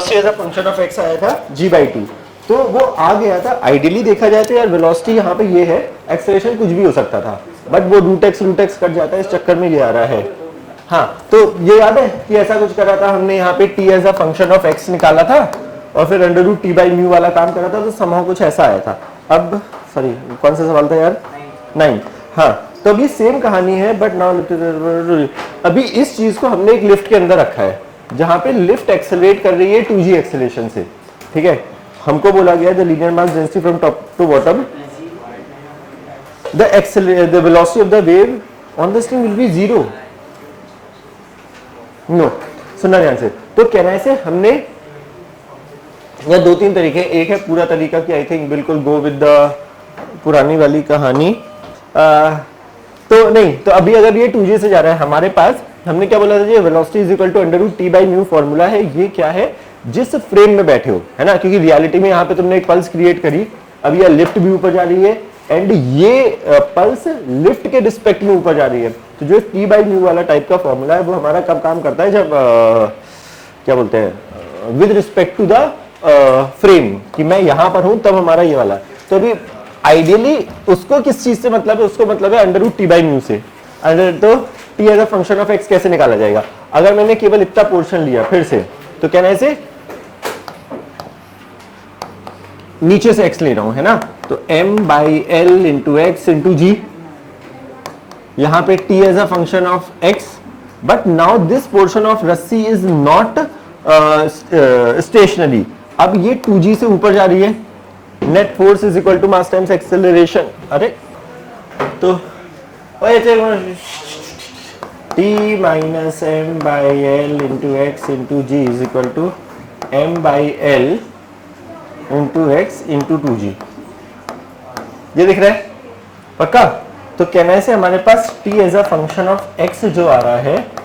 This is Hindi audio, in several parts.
Velocity as a function of x आया था g/2, तो वो आ गया था। आइडियली देखा जाए तो यार वेलोसिटी यहाँ पे ये है, एक्सेलरेशन कुछ भी हो सकता था, बट वो रूट एक्स कट जाता है, इस चक्कर में ये आ रहा है। हाँ, तो ये याद है कि ऐसा कुछ करा था हमने, यहाँ पे t as a function of x निकाला था और फिर अंडर रूट t/μ वाला काम करा था, तो समहाउ कुछ ऐसा आया था। अब सॉरी कौन सा सवाल था यार? 9। हाँ, तो अभी सेम कहानी है, बट नाउ अभी इस चीज को हमने एक लिफ्ट के अंदर रखा है, जहां पे लिफ्ट एक्सेलरेट कर रही है 2g एक्सेलरेशन से। ठीक है, हमको बोला गया the linear mass density from top to bottom, the velocity of the wave on the string will be 0। No, सुनना ध्यान से। तो कहना है से हमने या 2-3 तरीके, एक है पूरा तरीका कि आई थिंक बिल्कुल गो विद द पुरानी वाली कहानी, तो नहीं, तो अभी अगर ये 2g से जा रहा है हमारे पास, हमने क्या बोला था जी, velocity is equal to under root t/μ formula है। ये क्या है? जिस फ्रेम में बैठे हो, है ना, क्योंकि रियलिटी में यहाँ पे तुमने एक पल्स क्रिएट करी, अब ये लिफ्ट भी ऊपर जा रही है एंड ये पल्स लिफ्ट के रिस्पेक्ट में ऊपर जा रही है। तो जो t/μ वाला टाइप का फॉर्मूला है वो हमारा कब काम करता है? जब क्या बोलते हैं, with respect to the frame, कि मैं यहां पर हूं तब हमारा ये वाला। तो अभी आइडियली उसको किस चीज से मतलब है? उसको मतलब है अंडर रूट t/μ से। तो t as a function of x कैसे निकाला जाएगा? अगर मैंने केवल इतना पोर्शन लिया फिर से, तो कहना है इसे नीचे से x ले रहा हूं, है ना, तो m/l इंटू एक्स इंटू जी, यहां पे t as a function of x, but now this portion of रस्सी इज नॉट स्टेशनरी। अब ये 2g से ऊपर जा रही है, net force is equal to mass times acceleration. अरे तो t minus m/l into x into g is equal to m/l into x into 2g। ये दिख रहा है पक्का? तो कहना है से हमारे पास t as a function of x जो आ रहा है,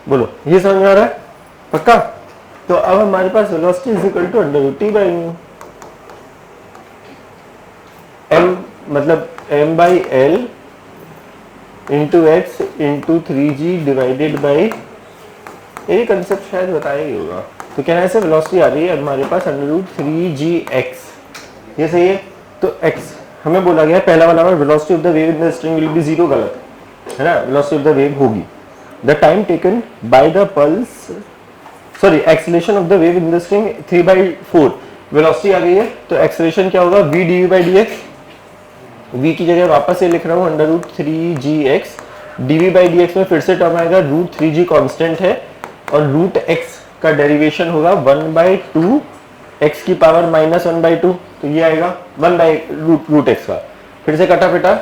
बोलो ये समझ में आ रहा है पक्का? तो अब हमारे पास velocity is equal to under root t/μ, m मतलब m/l into x into 3g divided by, ये कंसेप्ट शायद बताया ही होगा। तो कहना है वेलोसिटी आ रही है हमारे पास अंडर रूट 3gx, ये सही है। तो x हमें बोला गया पहला वाला velocity of the wave in the string will be 0, गलत है ना, वेलोसिटी ऑफ द वेव होगी the time taken by the pulse, sorry acceleration of the wave in the string 3/4। Velocity आ गई है तो एक्सेलरेशन क्या होगा? v dv/dx, v की जगह वापस से लिख रहा हूं अंडर रूट 3gx, dv/dx में फिर से टर्म आएगा, रूट 3g कांस्टेंट है और रूट x का डेरिवेशन होगा 1/2 x की पावर माइनस 1/2, तो ये आएगा 1/रूट x का, फिर से कटा पिटा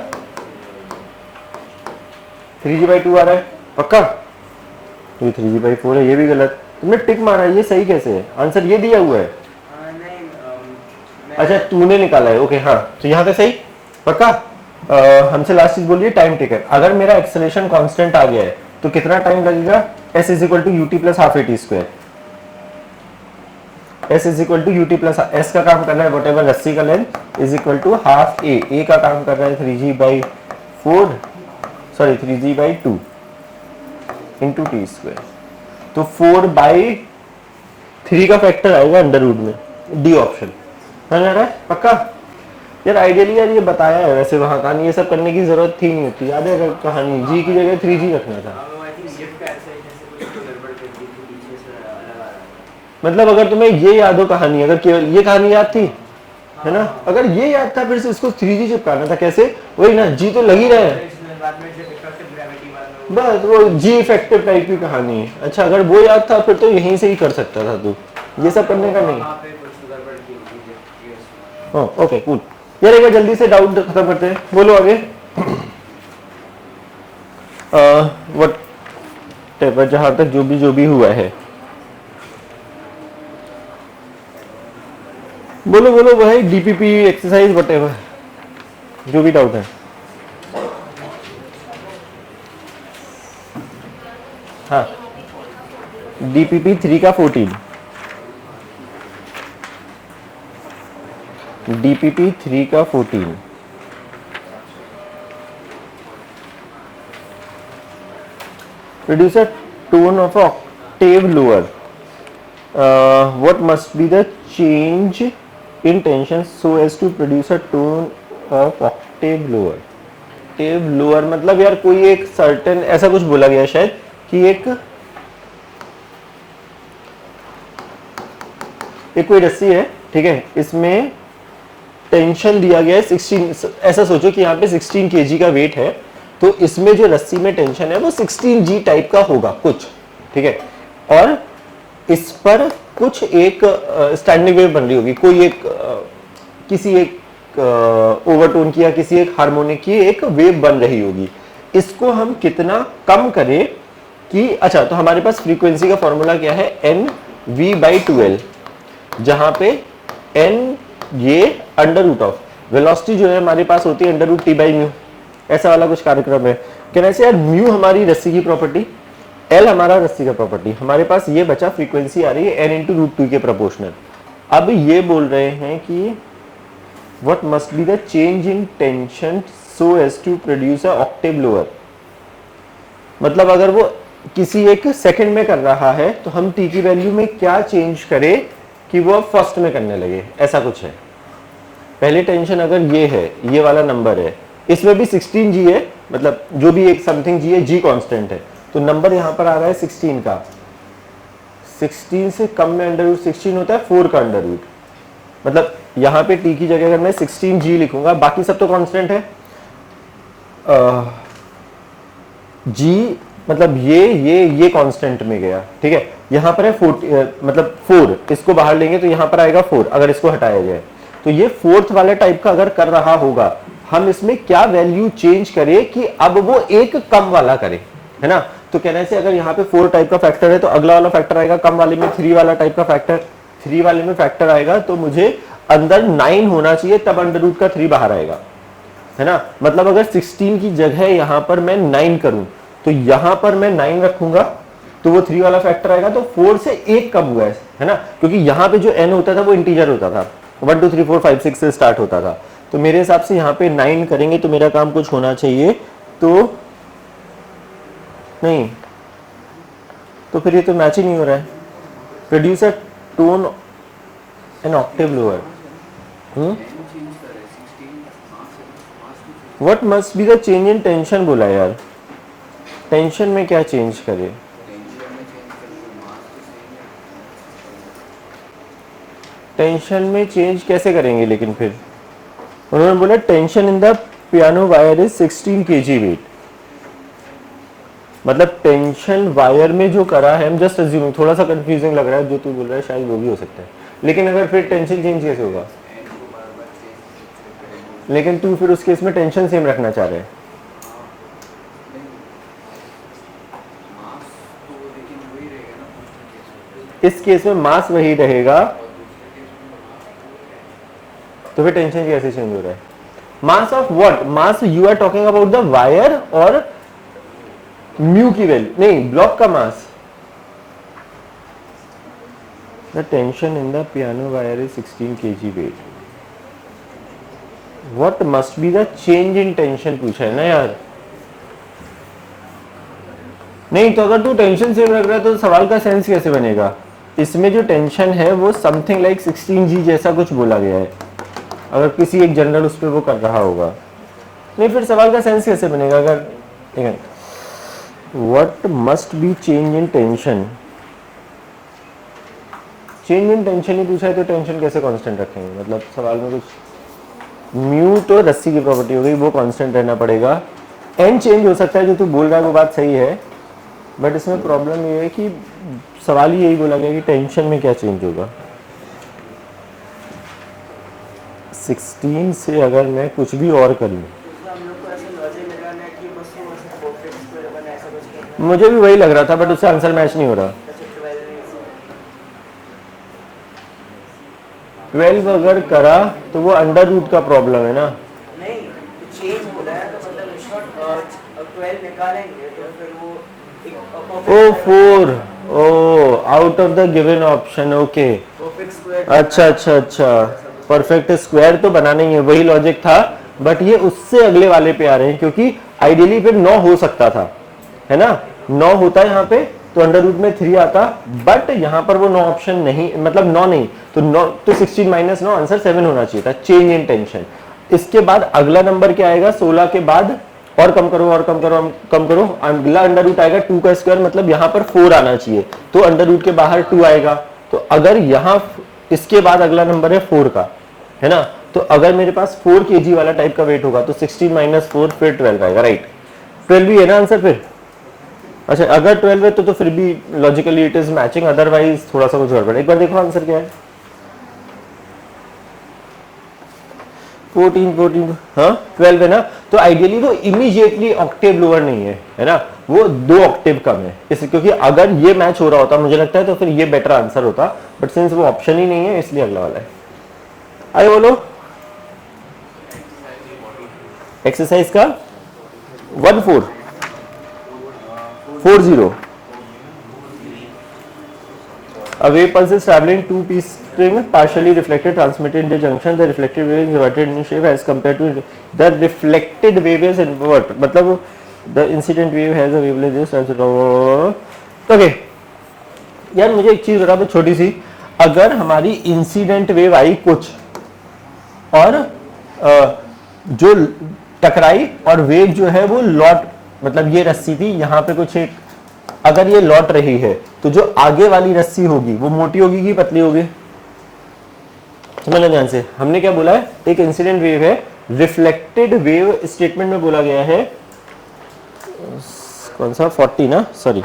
3g/2 आ रहा है पक्का? ये 3g/4 है, ये भी गलत, तुमने टिक मारा, ये सही कैसे है? आंसर ये दिया हुआ है। अच्छा तूने निकाला है, ओके हाँ, तो यहाँ तक सही पक्का? हमसे लास्ट चीज बोलिए टाइम टेकन। अगर मेरा एक्सेलरेशन कांस्टेंट आ गया है तो कितना टाइम लगेगा? s is equal to ut plus half at square, s is equal to ut plus, s का काम कर रहा है वट एवर रस्सी का length is equal to half a का काम कर रहा है 3g/4, sorry 3g/2 into T square, तो 4/3 का फैक्टर आएगा अंडर रूट में, डी ऑप्शन। समझ आ रहा है पक्का? यार आइडियली यार ये बताया है वैसे वहां कहानी, ये सब करने की जरूरत थी नहीं होती, याद है कहानी, जी की जगह 3g रखना था। मतलब अगर तुम्हें ये याद हो कहानी, अगर केवल ये कहानी याद थी, है ना, अगर ये याद था फिर से इसको 3g चिपकाना था, कैसे? वही ना, जी तो लगी रहे बस, वो जी इफेक्टिव टाइप की कहानी है। अच्छा अगर वो याद था फिर तो यहीं से ही कर सकता था तू, ये सब करने का नहीं। ओके कूल यार, एक बार जल्दी से डाउट खत्म करते हैं, बोलो आगे। वट जहां तक जो भी हुआ है, बोलो बोलो भाई, डीपीपी एक्सरसाइज वट एवर, जो भी डाउट है। हाँ डीपीपी 3 का 14, डीपीपी 3 का 14, produce a tone of Octave lower, what must be the change in tension so as to produce a tone of octave lower? octave lower मतलब यार कोई एक certain ऐसा कुछ बोला गया शायद कि एक कोई रस्सी है, ठीक है, इसमें टेंशन दिया गया है 16, ऐसा सोचो कि यहाँ पे 16 kg का वेट है, तो इसमें जो रस्सी में टेंशन है वो 16G टाइप का होगा कुछ, ठीक है, और इस पर कुछ एक स्टैंडिंग वेव बन रही होगी, कोई एक किसी एक ओवरटोन की या किसी एक हार्मोनिक की एक वेव बन रही होगी। इसको हम कितना कम करें कि अच्छा, तो हमारे पास फ्रीक्वेंसी का फॉर्मूला क्या है, NV/2L, जहां पे N ये अंडर रूट ऑफ वेलोसिटी जो है हमारे पास होती है √T/μ, ऐसा वाला कुछ कार्यक्रम है। कहना से यार म्यू हमारी रस्सी की प्रॉपर्टी, L हमारा रस्सी का प्रॉपर्टी, हमारे पास ये बचा फ्रीक्वेंसी आ रही है N × √2 के प्रोपोर्शनल। अब ये बोल रहे हैं कि what must be the change in tension so as to produce a octave lower, मतलब अगर वो किसी एक सेकंड में कर रहा है तो हम T की वैल्यू में क्या चेंज करें कि वो फर्स्ट में करने लगे, ऐसा कुछ है। पहले टेंशन अगर ये है, ये वाला नंबर है, इसमें भी 16G है, मतलब जो भी एक समथिंग G है, G कांस्टेंट है, तो नंबर यहां पर आ रहा है 16 का, 16 से कम में √16 होता है 4 का √, मतलब यहां पे T की जगह अगर मैं 16G लिखूंगा, बाकी सब तो कांस्टेंट है, G मतलब ये कांस्टेंट में गया, ठीक है, यहां पर है 4, मतलब 4, इसको बाहर लेंगे तो यहां पर आएगा 4, अगर इसको हटाया जाए तो ये फोर्थ वाले टाइप का अगर कर रहा होगा, हम इसमें क्या वैल्यू चेंज करें कि अब वो एक कम वाला करे, है ना। तो कहने से अगर यहाँ पे 4 टाइप का फैक्टर है तो अगला वाला फैक्टर आएगा कम वाले में 3 वाला टाइप का फैक्टर, 3 वाले में फैक्टर आएगा, तो मुझे अंदर 9 होना चाहिए, तब √ का 3 बाहर आएगा, है ना। मतलब अगर 16 की जगह यहाँ पर मैं 9 करूं तो यहाँ पर मैं 9 रखूंगा तो वो 3 वाला फैक्टर आएगा, तो 4 से 1 कम हुआ है ना, क्योंकि यहाँ पे जो n होता था वो इंटीजर होता था, 1 2 3 4 5 6 से स्टार्ट होता था, तो मेरे हिसाब से यहाँ पे 9 करेंगे तो मेरा काम कुछ होना चाहिए, तो नहीं, तो फिर ये तो मैच ही नहीं हो रहा है। Produce a tone an octave lower, what must be the change in tension बोला यार, टेंशन में क्या चेंज करे, टेंशन में चेंज कैसे करेंगे, लेकिन फिर उन्होंने बोला tension in the piano wire is 16 kg weight, मतलब टेंशन वायर में जो करा है, हम जस्ट अज्यूमिंग, थोड़ा सा कंफ्यूजिंग लग रहा है जो तू बोल रहा है, शायद वो भी हो सकता है, लेकिन अगर फिर टेंशन चेंज कैसे होगा, लेकिन तू फिर उस केस में टेंशन सेम रखना चाह रहे हैं, इस केस में मास वही रहेगा, तो फिर टेंशन कैसे चेंज हो रहा है, mass of what, mass you are talking about the wire और म्यू की वैल्यू, नहीं ब्लॉक का मास, the tension in the piano wire is 16 kg weight, what must be the change in tension पूछा है ना यार, नहीं तो अगर तू टेंशन सेम रख रहा है तो सवाल का सेंस कैसे बनेगा, इसमें जो टेंशन है वो समथिंग लाइक 16G जैसा कुछ बोला गया है, अगर किसी एक जनरल उस पर वो कर रहा होगा, नहीं फिर सवाल का सेंस कैसे बनेगा, अगर what must be change in tension, change in tension ही पूछा है तो टेंशन कैसे कांस्टेंट रखेंगे, मतलब सवाल में कुछ, म्यू तो रस्सी की प्रॉपर्टी हो गई, वो कांस्टेंट रहना पड़ेगा, एन चेंज हो सकता है, जो तू बोल रहा है वो बात सही है, बट इसमें प्रॉब्लम ये है कि सवाल ही यही बोला गया कि टेंशन में क्या चेंज होगा, 16 से अगर मैं कुछ भी और कर लूँ, मुझे भी वही लग रहा था, बट उससे आंसर मैच नहीं हो रहा। 12 अगर करा तो वो अंडर रूट का प्रॉब्लम है ना, नहीं चेंज हो रहा है तो मतलब 12 निकालेंगे तो फिर वो ओ 4, ओ out of the given option, okay, अच्छा, परफेक्ट स्क्वायर तो बनाना ही है, वही लॉजिक था, बट ये उससे अगले वाले पे आ रहे हैं, क्योंकि आइडियली फिर 9 हो सकता था, है ना, 9 होता है यहाँ पे तो अंडर रूट में 3 आता, बट यहाँ पर वो 9 ऑप्शन नहीं, मतलब 9 नहीं, तो 9 तो 16 माइनस 9 आंसर 7 होना चाहिए था। Change in tension. इसके बाद अगला नंबर क्या आएगा 16 के बाद, और कम करो और कम करो कम करो, अगला अंडर रूट आएगा 2 का स्क्वायर, मतलब यहाँ पर 4 आना चाहिए, तो अंडर रूट के बाहर 2 आएगा। तो अगर यहाँ इसके बाद अगला नंबर है 4 का, है ना, तो अगर मेरे पास 4 kg वाला टाइप का वेट होगा तो 16 माइनस 4 फिर 12 आएगा, राइट। 12 भी है ना आंसर फिर। अच्छा अगर 12 है तो फिर भी logically it is matching, otherwise थोड़ा सा कुछ गड़बड़। एक बार देखो आंसर क्या है। 14 हाँ 12 है ना, तो आइडियली वो इमीडिएटली ऑक्टेव लोअर नहीं है ना, वो 2 ऑक्टेव कम है इसलिए, क्योंकि अगर ये मैच हो रहा होता मुझे लगता है तो फिर ये बेटर आंसर होता, बट सिंस वो ऑप्शन ही नहीं है इसलिए अगला वाला है। आइए बोलो एक्सरसाइज का 1440। A wave pulse is traveling 2 piece string, partially reflected, transmitted in the junction. The reflected wave is inverted in shape as compared to the reflected wave is invert. मतलब the incident wave has a wavelength this as okay. यार मुझे एक चीज बता दो छोटी सी, अगर हमारी इंसिडेंट वेव आई कुछ और जो टकराई और वेव जो है वो लौट, मतलब ये रस्सी थी यहाँ पे कुछ एक, अगर ये लौट रही है तो जो आगे वाली रस्सी होगी वो मोटी होगी कि पतली होगी। समझना ध्यान से, हमने क्या बोला है, एक इंसिडेंट वेव है, रिफ्लेक्टेड वेव स्टेटमेंट में बोला गया है कौन सा 40 ना, सॉरी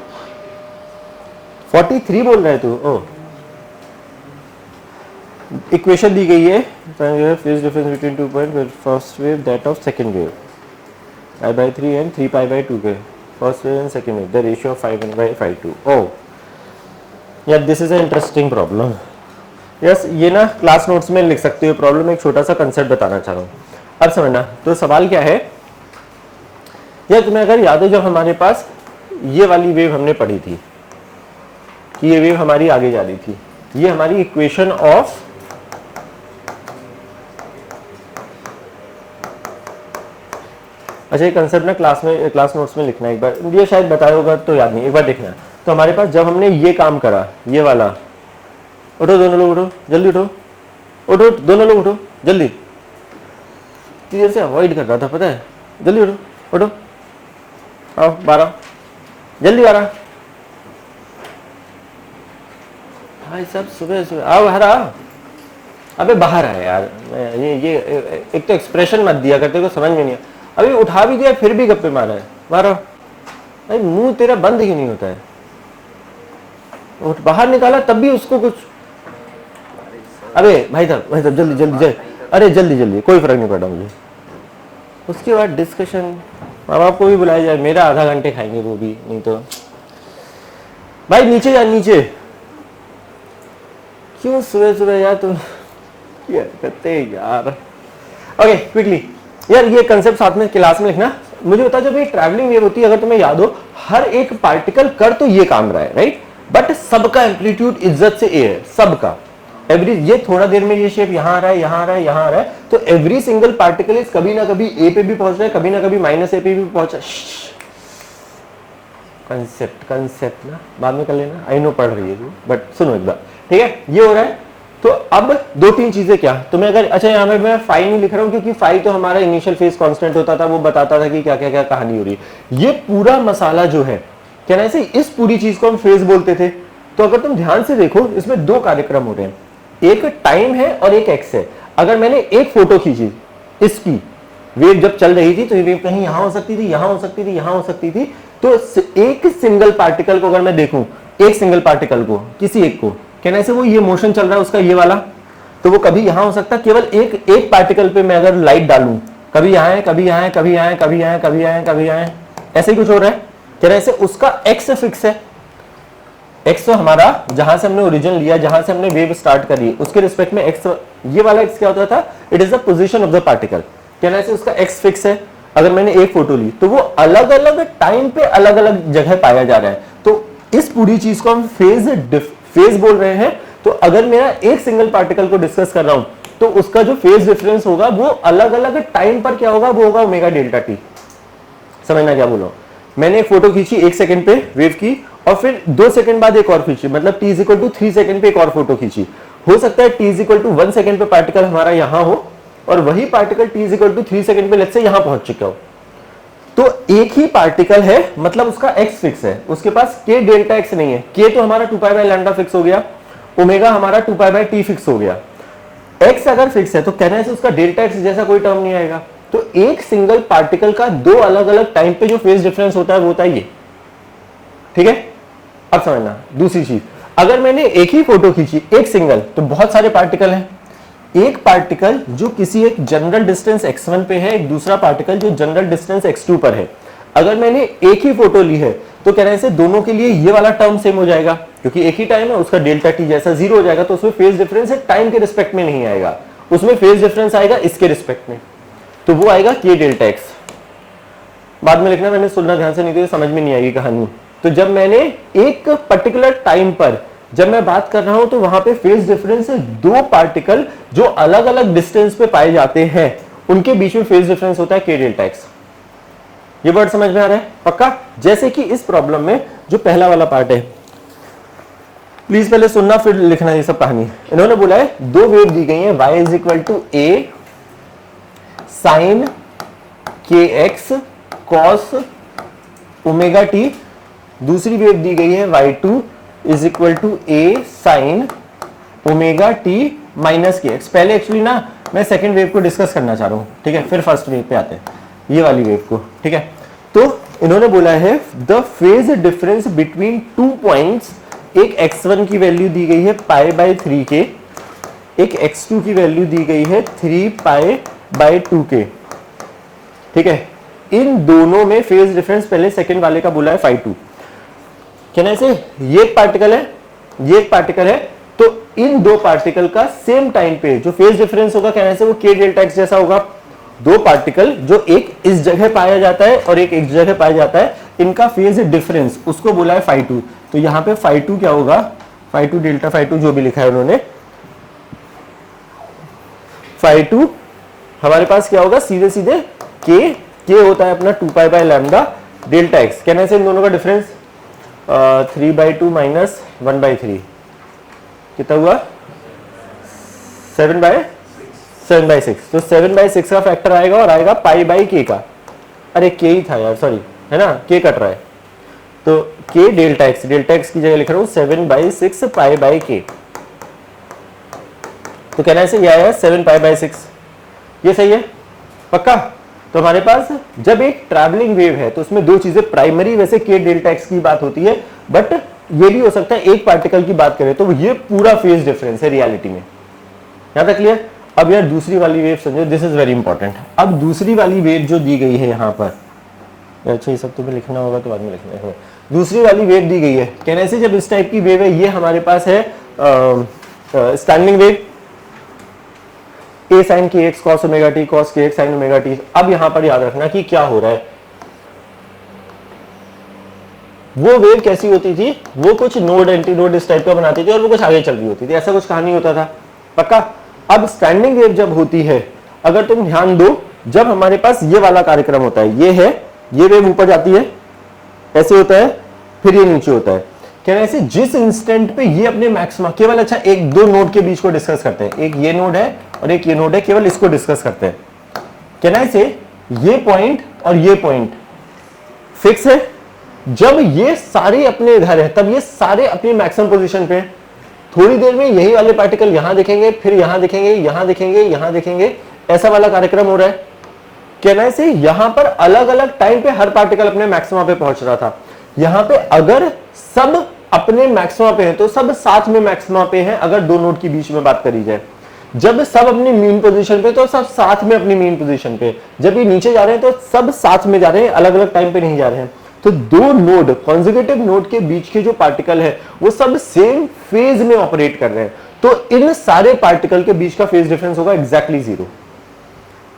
43 बोल रहा है तू। ओ इक्वेशन दी गई है, phase difference between 2 point, first wave that of second wave I/3 and 3π/2 के first wave and second wave, the ratio of 5n/5/2। ओ यार this is a interesting problem. Yes ये ना क्लास नोट्स में लिख सकते हो प्रॉब्लम, एक छोटा सा कंसेप्ट बताना चाह रहा हूँ, अब समझना। तो सवाल क्या है यार, तुम्हें अगर याद हो जब हमारे पास ये वाली वेव हमने पढ़ी थी कि ये वेव हमारी आगे जा रही थी, ये हमारी इक्वेशन ऑफ अच्छा ये कंसेप्ट ना क्लास नोट्स में लिखना है एक बार, ये शायद बताया होगा तो याद नहीं, एक बार देखना। तो हमारे पास जब हमने ये काम करा, ये वाला, उठो दोनों लोग, उठो जल्दी, उठो उठो दोनों लोग, उठो जल्दी, इतनी देर से अवॉइड कर रहा था पता है, जल्दी उठो उठो, आओ 12 जल्दी 12 भाई सब सुबह सुबह आओ, बाहर आओ, अबे बाहर आए यार। ये एक तो एक्सप्रेशन मत दिया करते को समझ में नहीं, अभी उठा भी दिया फिर भी गप्पे मारा है, मारो भाई, मुंह तेरा बंद ही नहीं होता है, उठ बाहर निकाला तब भी उसको कुछ, अबे भाई साहब जल्दी जल्दी जल्दी, अरे जल्दी जल्दी, कोई फर्क नहीं पड़ता मुझे। उसके बाद डिस्कशन, माँ बाप को भी बुलाया जाए, मेरा आधा घंटे खाएंगे वो भी नहीं तो। भाई नीचे जा नीचे, क्यों सुबह सुबह यार तुम क्या करते यार। ओके क्विकली यार ये कंसेप्ट साथ में क्लास में लिखना। मुझे बता जब ये ट्रैवलिंग वेव होती है, अगर तुम्हें याद हो हर एक पार्टिकल कर तो ये काम रहा है राइट, बट सबका एम्पलीट्यूड इज्जत से ए है, सबका एवरी, ये थोड़ा देर में ये शेप यहाँ आ रहा है, यहाँ आ रहा है, यहाँ आ रहा है, तो एवरी सिंगल पार्टिकल इज कभी ना कभी ए पे भी पहुंच रहा है, कभी ना कभी माइनस ए पे भी पहुंच रहा है। कंसेप्ट ना बाद में कर लेना, आई नो पढ़ रही है तू, बट सुनो एक बार, ठीक है ये हो रहा है। तो अब 2-3 चीजें क्या तुम्हें अगर, अच्छा यहाँ पे मैं फाई नहीं लिख रहा हूँ क्योंकि फाई तो हमारा इनिशियल फेज कांस्टेंट होता था, वो बताता था कि क्या क्या क्या कहानी हो रही है। ये पूरा मसाला जो है क्या ना, ऐसे इस पूरी चीज को हम फेज बोलते थे। तो अगर तुम ध्यान से देखो इसमें 2 कार्यक्रम हो रहे हैं, एक टाइम है और एक एक्स है। अगर मैंने एक फोटो खींची इसकी, वेव जब चल रही थी तो ये वेव कहीं यहां हो सकती थी, यहां हो सकती थी, यहां हो सकती थी, तो एक सिंगल पार्टिकल को अगर मैं देखूं, एक सिंगल पार्टिकल को, किसी एक को, क्या ऐसे वो ये मोशन चल रहा है उसका ये वाला, तो वो कभी यहां हो सकता है, केवल एक पार्टिकल पे मैं अगर लाइट डालूं, कभी यहां है, कभी यहां है, कभी यहां है, कभी यहां है, कभी यहां है, कभी यहां है, ऐसे ही कुछ हो रहा है। क्या ऐसे उसका एक्स फिक्स है, एक्स तो हमारा जहां से हमने ओरिजिन लिया, जहां से हमने वेव स्टार्ट करी, उसके रिस्पेक्ट में एक्स, ये वाला एक्स क्या होता था, it is the position of the particle. क्या ऐसे उसका एक्स फिक्स है। अगर मैंने एक फोटो ली तो वो अलग अलग टाइम पे अलग अलग जगह पाया जा रहा है, तो इस पूरी चीज को हम फेज बोल रहे हैं। तो अगर मेरा एक सिंगल पार्टिकल को डिस्कस कर रहा हूं तो उसका जो फेज डिफरेंस होगा वो अलग अलग टाइम पर क्या होगा, वो होगा ओमेगा डेल्टा टी। समझना क्या बोलो, मैंने एक फोटो खींची 1 सेकंड पे वेव की, और फिर 2 सेकंड बाद एक और खींची, मतलब t इक्वल टू 3 सेकंड पे एक और फोटो खींची। हो सकता है t इक्वल टू 1 सेकंड पे पार्टिकल हमारा यहां हो, और वही particle t equal to 3 second पे लेट्स से यहां पहुंच चुका हो। तो एक ही पार्टिकल है, मतलब उसका x फिक्स है, उसके पास k डेल्टा x नहीं है। k तो हमारा 2 पाई बाय लैम्डा फिक्स हो गया, ओमेगा हमारा 2 पाई बाय t फिक्स हो गया। x अगर फिक्स है तो कहने से उसका डेल्टा x जैसा कोई टर्म नहीं आएगा। तो एक सिंगल पार्टिकल का दो अलग अलग टाइम पे जो फेज डिफरेंस होता है वो होता है ये। ठीक है, अब समझना। दूसरी चीज, अगर मैंने एक ही फोटो खींची एक सिंगल, तो बहुत सारे पार्टिकल हैं। एक पार्टिकल जो किसी एक जनरल डिस्टेंस x1 पे है, एक दूसरा पार्टिकल जो जनरल डिस्टेंस x2 पर है। अगर मैंने एक ही फोटो ली है तो कहने से दोनों के लिए ये वाला टर्म सेम हो जाएगा, क्योंकि एक ही टाइम है, उसका डेल्टा टी जैसा 0 हो जाएगा। तो उसमें फेज डिफरेंस है टाइम के रिस्पेक्ट में नहीं आएगा, उसमें फेज डिफरेंस आएगा इसके रिस्पेक्ट में, तो वो आएगा k डेल्टा x। बाद में लिखना, मैंने सुनना ध्यान से नहीं तो समझ में नहीं आएगी कहानी। तो जब मैंने एक पर्टिकुलर टाइम पर जब मैं बात कर रहा हूं तो वहां पे फेज डिफरेंस है दो पार्टिकल जो अलग अलग डिस्टेंस पे पाए जाते हैं, उनके बीच में फेज डिफरेंस होता है k डेल्टा x। ये वर्ड समझ में आ रहा है पक्का? जैसे कि इस प्रॉब्लम में जो पहला वाला पार्ट है, प्लीज पहले सुनना फिर लिखना ये सब कहानी। इन्होंने बोला है दो वेव दी गई है, y is equal to a sine kx cos omega t, दूसरी वेव दी गई है y2 is equal to a sine omega t minus के एक्स। पहले एक्चुअली ना मैं सेकेंड वेव को डिस्कस करना चाह रहा हूं, ठीक है, फिर फर्स्ट वेव पे आते हैं, ये वाली वेव को। ठीक है, तो इन्होंने बोला है the phase difference between 2 points, एक x1 की वैल्यू दी गई है पाई बाय 3 के, एक x2 की वैल्यू दी गई है 3 पाई बाय 2 के। ठीक है, इन दोनों में फेज डिफरेंस पहले सेकंड वाले का बोला है phi2। कहना ऐसे, ये एक पार्टिकल है, ये एक पार्टिकल है, तो इन दो पार्टिकल का सेम टाइम पे जो फेज डिफरेंस होगा कहने से वो k डेल्टा x जैसा होगा। दो पार्टिकल जो एक इस जगह पाया जाता है और एक जगह पाया जाता है, इनका फेज डिफरेंस उसको बोला है phi2। तो यहां पे phi2 क्या होगा, phi2 डेल्टा phi2 जो भी लिखा है उन्होंने, phi2 हमारे पास क्या होगा, सीधे सीधे k होता है अपना 2 pi by lambda delta x। कहने से इन दोनों का डिफरेंस 3/2 माइनस 1/3 कितना हुआ, 7/6। तो 7/6 का फैक्टर आएगा और आएगा पाई बाई k का। अरे k ही था यार, सॉरी, है ना, k कट रहा है, तो k डेल्टा x की जगह लिख रहा हूं 7/6 पाई बाई k। तो कहना है ये आया 7 पाई बाई 6, ये सही है पक्का? तो हमारे पास जब एक ट्रैवलिंग वेव है तो उसमें दो चीजें प्राइमरी, वैसे k डेल्टा x की बात होती है, बट ये भी हो सकता है एक पार्टिकल की बात करें तो ये पूरा फेज डिफरेंस है रियलिटी में। यहां तक क्लियर? अब यार दूसरी वाली वेव समझो, दिस इज वेरी इंपॉर्टेंट। अब दूसरी वाली वेव जो दी गई है यहां पर, अच्छा ये सब तो लिखना होगा तो बाद में लिखना है। दूसरी वाली वेव दी गई है, कहने से जब इस टाइप की वेव है, ये हमारे पास है standing wave, a sin kx cos omega t cos kx sin omega t। अब यहां पर याद रखना कि क्या हो रहा है, वो वेव कैसी होती थी, वो कुछ नोड एंटी नोड इस टाइप का बनाती थी और वो कुछ आगे चल रही होती थी, ऐसा कुछ कहानी होता था पक्का? अब स्टैंडिंग वेव जब होती है, अगर तुम ध्यान दो, जब हमारे पास ये वाला कार्यक्रम होता है, ये है, ये वेव ऊपर जाती है, ऐसे होता है, फिर ये नीचे होता है। कहना ऐसे जिस इंस्टेंट पे ये अपने मैक्सिमा, केवल अच्छा एक दो नोड के बीच को डिस्कस करते हैं, एक ये नोड है और एक ये नोड है, केवल इसको डिस्कस करते हैं। कहना ऐसे ये पॉइंट और ये पॉइंट फिक्स है, जब ये सारे अपने इधर है तब ये सारे अपनी मैक्सिमम पोजीशन पे हैं। थोड़ी देर में यही वाले पार्टिकल यहां दिखेंगे, फिर यहां दिखेंगे, यहां दिखेंगे, यहां दिखेंगे, ऐसा वाला कार्यक्रम हो रहा है। कहना है से यहां पर अलग अलग टाइम पे हर पार्टिकल अपने मैक्सिमा पे पहुंच रहा था। यहां पे अगर सब अपने मैक्सिमा पे हैं तो सब साथ में मैक्सिमा पे हैं, अगर दो नोड के बीच में बात करी जाए। जब सब अपनी मीन पोजीशन पे तो सब साथ में अपनी मीन पोजीशन पे, जब ये नीचे जा रहे हैं तो सब साथ में जा रहे हैं, अलग अलग टाइम पे नहीं जा रहे हैं। तो दो नोड, कॉन्जिक्यूटिव नोड के बीच के जो पार्टिकल है वो सब सेम फेज में ऑपरेट कर रहे हैं, तो इन सारे पार्टिकल के बीच का फेज डिफरेंस होगा एग्जैक्टली 0।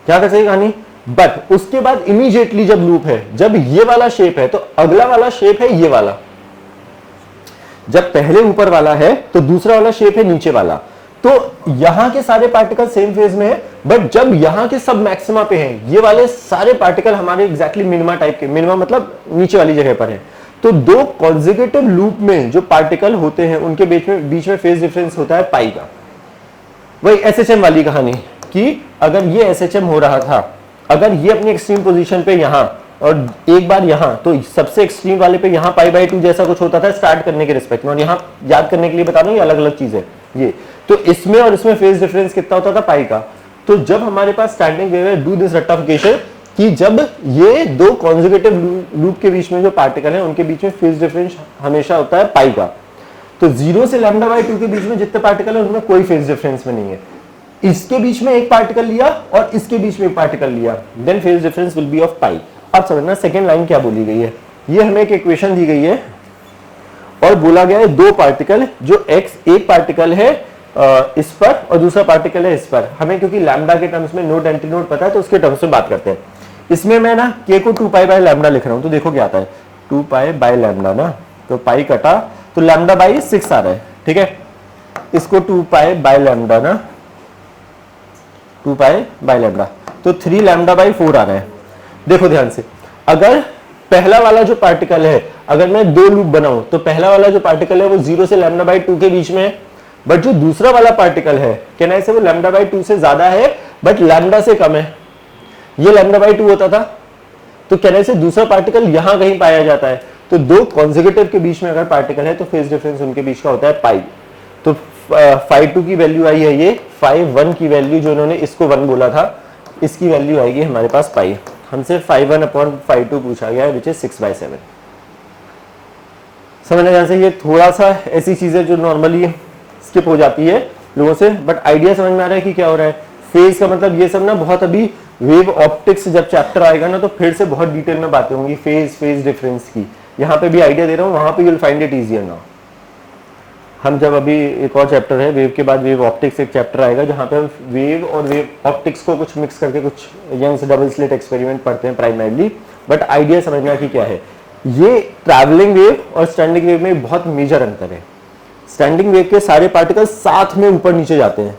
क्या कर सही कहानी? बट उसके बाद इमीडिएटली जब लूप है, जब ये वाला शेप है तो अगला वाला शेप है ये वाला। जब पहले ऊपर वाला है तो दूसरा वाला शेप है नीचे वाला। तो यहां के सारे पार्टिकल सेम फेज में है, बट जब यहां के सब मैक्सिमा पे हैं, ये वाले सारे पार्टिकल हमारे एग्जैक्टली मिनिमा टाइप के, मिनिमा मतलब नीचे वाली जगह पर है। तो दो कॉन्जिक्यूटिव लूप में जो पार्टिकल होते हैं उनके बीच में फेज डिफरेंस होता है पाई का। वही एसएचएम वाली कहानी कि अगर ये एसएचएम हो रहा था, अगर ये अपनी एक्सट्रीम पोजीशन पे यहां और एक बार यहां, तो सबसे एक्सट्रीम वाले पे यहां π/2 जैसा कुछ होता था स्टार्ट करने के रिस्पेक्ट में, और यहां याद करने के लिए बता दूं ये अलग अलग चीज है ये। तो इसमें और इसमें फेज डिफरेंस कितना होता था पाई का। तो जब हमारे पास स्टैंडिंग वेव है, डू दिस रेक्टिफिकेशन कि जब ये दो कॉन्जिक्यूटिव लूप के बीच में जो पार्टिकल है उनके बीच में फेज डिफरेंस हमेशा होता है पाई का। तो 0 से λ/2 के बीच में जितने पार्टिकल है उनमें कोई फेज डिफरेंस में नहीं है। इसके बीच में एक पार्टिकल लिया और इसके बीच में एक पार्टिकल लिया, then phase difference will be of pi. अब समझना सेकेंड लाइन क्या बोली गई है। ये हमें एक इक्वेशन दी गई है और बोला गया है दो पार्टिकल, जो x एक पार्टिकल है इस पर और दूसरा पार्टिकल है इस पर। हमें क्योंकि लैम्डा के टर्म्स में नोड एंटी नोड पता है तो उसके टर्म्स में बात करते हैं। इसमें मैं ना k को 2π/λ लिख रहा हूं, तो देखो क्या आता है 2π/λ ना, तो पाई कटा तो λ/6 आ रहा है, ठीक है। इसको 2π/λ ना, 2π/λ तो 3λ/4 आ रहा है। देखो ध्यान से, अगर पहला वाला जो पार्टिकल है, अगर मैं दो लूप बनाऊं तो पहला वाला जो पार्टिकल है वो 0 से λ/2 के बीच में है, बट जो दूसरा वाला पार्टिकल है कहना है वो λ/2 से ज्यादा है बट लैम्डा से कम है। ये λ/2 होता था, तो कहने से दूसरा पार्टिकल यहां कहीं पाया जाता है। तो दो कॉन्जिक्यूटिव के बीच में अगर पार्टिकल है तो फेज डिफरेंस उनके बीच का होता है पाई। तो φ2 की वैल्यू आई है ये, φ1 की वैल्यू जो उन्होंने इसको 1 बोला था, इसकी वैल्यू आएगी हमारे पास पाई। हमसे φ1/φ2 पूछा गया है, विच इज 6/7। समझने जान से ये थोड़ा सा ऐसी चीजें जो नॉर्मली स्किप हो जाती है लोगों से, बट आइडिया समझ में आ रहा है कि क्या हो रहा है। फेज का मतलब ये सब ना बहुत, अभी वेव ऑप्टिक्स जब चैप्टर आएगा ना तो फिर से बहुत डिटेल में बातें होंगी फेज डिफरेंस की। यहाँ पे भी आइडिया दे रहा हूँ, वहां पे you will find it easier now. हम जब अभी एक और चैप्टर है वेव के बाद, वेव ऑप्टिक्स एक चैप्टर आएगा जहाँ पे हम वेव और वेव ऑप्टिक्स को कुछ मिक्स करके कुछ यंग्स डबल स्लिट एक्सपेरिमेंट पढ़ते हैं प्राइमरीली। बट आइडिया समझना कि क्या है, ये ट्रैवलिंग वेव और स्टैंडिंग वेव में बहुत मेजर अंतर है। स्टैंडिंग वेव के सारे पार्टिकल साथ में ऊपर नीचे जाते हैं,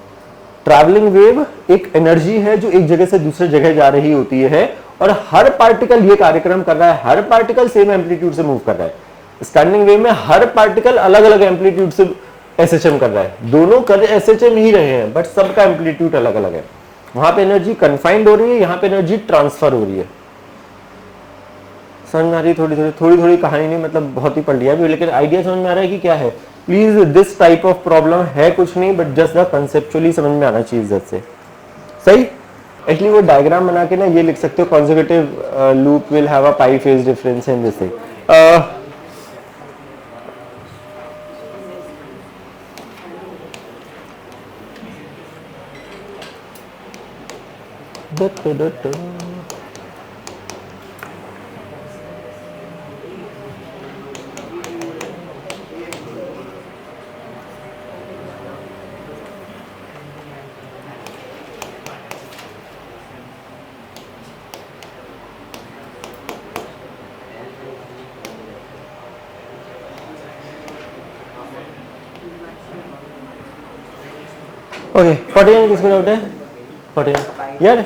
ट्रैवलिंग वेव एक एनर्जी है जो एक जगह से दूसरे जगह जा रही होती है और हर पार्टिकल ये कार्यक्रम कर रहा है, हर पार्टिकल सेम एम्पलीट्यूड से मूव कर रहा है। स्टैंडिंग वेव में हर पार्टिकल अलग अलग एम्पलीट्यूड से एसएचएम कर रहा है, दोनों कर एसएचएम ही रहे हैं बट सबका एम्पलीट्यूड अलग अलग है। वहां पे एनर्जी कन्फाइंड हो रही है, यहाँ पे एनर्जी ट्रांसफर हो रही है। समझ में आ रही है? थोड़ी कहानी नहीं, मतलब बहुत ही पढ़ लिया अभी, लेकिन आइडिया समझ में आ रहा है कि क्या है। Please this type of problem है कुछ नहीं, बट जस्ट द कंसेप्चुअली समझ में आना चाहिए इज्जत से, सही। एक्चुअली वो डायग्राम बना के ना ये लिख सकते हो, consecutive loop will have a pi phase difference in this thing. Okay 41 किसको डाउट है? 41 यार